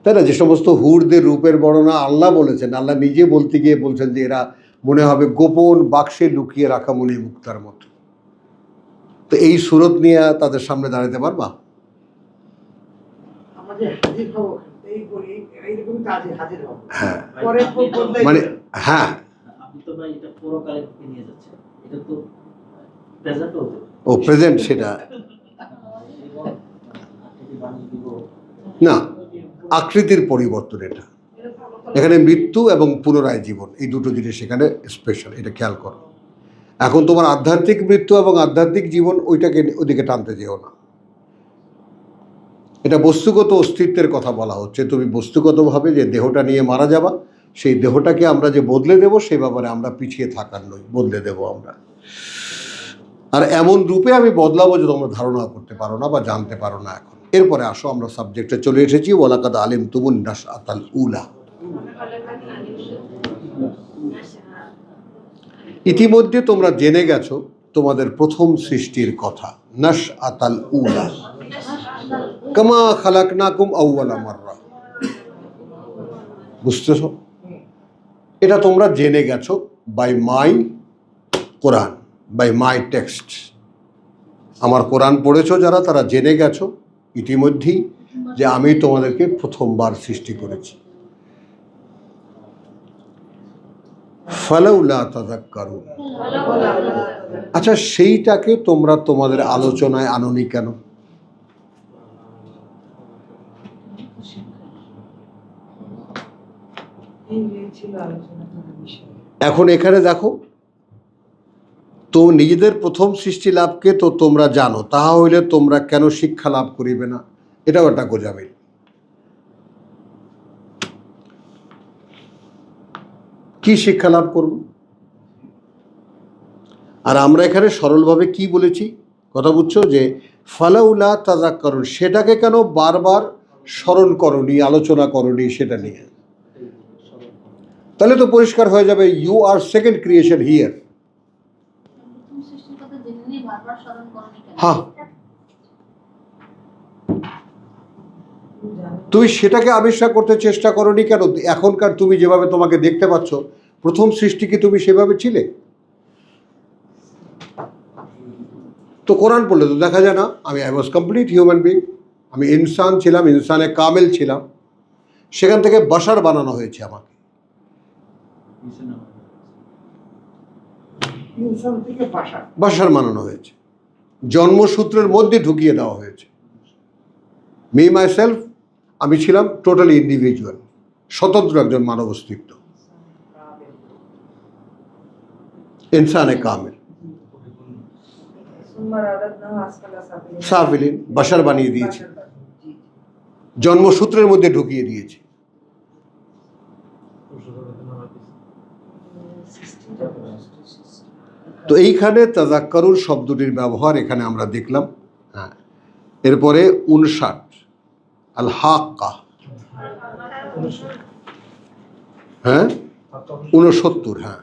তাই না? যে সমস্ত হুরদের রূপের বর্ণনা আল্লাহ বলেছেন, আল্লাহ নিজে বলতে গিয়ে বলছেন যে এরা মনে হবে গোপন বাক্সে লুকিয়ে রাখা মনে মুক্তার মতো। তো এই সুরত নিয়ে তাদের সামনে দাঁড়াতে পারবা? হ্যাঁ, মানে হ্যাঁ, আপনি তো ভাই এটা পরকালে নিয়ে যাচ্ছেন, এটা তো প্রেজেন্ট হতে ও প্রেজেন্ট, সেটা না, আকৃতির পরিবর্তন। এটা এখানে মৃত্যু এবং পুনরায় জীবন, এই দুটো জিনিস এখানে স্পেশাল, এটা খেয়াল করো। এখন তোমার আধ্যাত্মিক মৃত্যু এবং আধ্যাত্মিক জীবন, ওইটাকে ওদিকে টানতে যেও না। এটা বস্তুগত অস্তিত্বের কথা বলা হচ্ছে। তুমি বস্তুগতভাবে যে দেহটা নিয়ে মারা যাবা, সেই দেহটাকে আমরা যে বদলে দেব, সেই ব্যাপারে আমরা পিছিয়ে থাকার নই, বদলে দেব আমরা। আর এমন রূপে আমি বদলাবো যে তোমরা ধারণা করতে পারো না বা জানতে পারো না। এখন এরপরে আসো, আমরা সাবজেক্টে চলে এসেছি। ওয়ালাকাদ আলিমতুমুন নাশআতাল উলা, ইতিমধ্যে তোমরা জেনে গেছো তোমাদের প্রথম সৃষ্টির কথা। নাশআতাল উলা কামা খালাকনাকুম আউওয়ালা মাররা, বুঝতেছো? এটা তোমরা জেনে গেছো by my Quran, by my text. আমার কোরআন পড়েছো যারা, তারা জেনে গেছো ইতিমধ্যেই যে আমি তোমাদেরকে প্রথমবার সৃষ্টি করেছি। ফালাউলা তাযাক্কারুন, আচ্ছা সেইটাকে তোমরা তোমাদের আলোচনায় আনোনি কেন? এখন এখানে দেখো, তো নিজেদের প্রথম সৃষ্টি লাভকে তো তোমরা জানো, তাহা হইলে তোমরা কেন শিক্ষা লাভ করিবে না? এটাও একটা গোজামিল। কি শিক্ষা লাভ করব? আর আমরা এখানে সরলভাবে কি বলেছি, কথা বুঝছো? যে ফালাউলা তাযাক্কারুন, সেটাকে কেন বারবার স্মরণ করনি, আলোচনা করনি সেটা নিয়ে? তাহলে তো পরিষ্কার হয়ে যাবে, you are second creation here. হ্যাঁ, তুমি সেটাকে আবিষ্কার করতে চেষ্টা করনি কেন? এখনকার তুমি যেভাবে তোমাকে দেখতে পাচ্ছ, প্রথম সৃষ্টি কি তুমি সেভাবে ছিলে? তো কোরআন পড়লে তো দেখা যায় না আমি I was complete human being, আমি ইনসান ছিলাম, ইনসানে কামেল ছিলাম। সেখান থেকে বাশার বানানো হয়েছে, আমাকে বাশার বানানো হয়েছে, জন্মসূত্রের মধ্যে ঢুকিয়ে দেওয়া হয়েছে। মি মাই সেলফ, আমি ছিলাম টোটালি ইন্ডিভিজুয়াল, স্বতন্ত্র একজন মানব অস্তিত্ব, ইনসানে কামেল। সাফিলিন, বাশার বানিয়ে দিয়েছে, জন্মসূত্রের মধ্যে ঢুকিয়ে দিয়েছে। তো এইখানে তাযাক্কারুন শব্দটির ব্যবহার এখানে আমরা দেখলাম। হ্যাঁ, এরপরে 59 আল হাক্কা, হ্যাঁ 69, হ্যাঁ।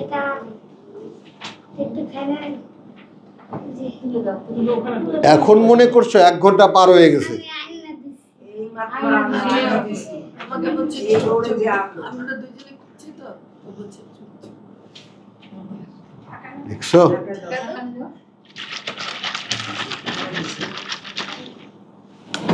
এটা একটু ফেলেন জি এখন মনে করছো 1 ঘন্টা পার হয়ে গেছে? আমাকে বলছে কি আমরা দুজনে খুঁজছি তো ও বলছে দেখছো? কেন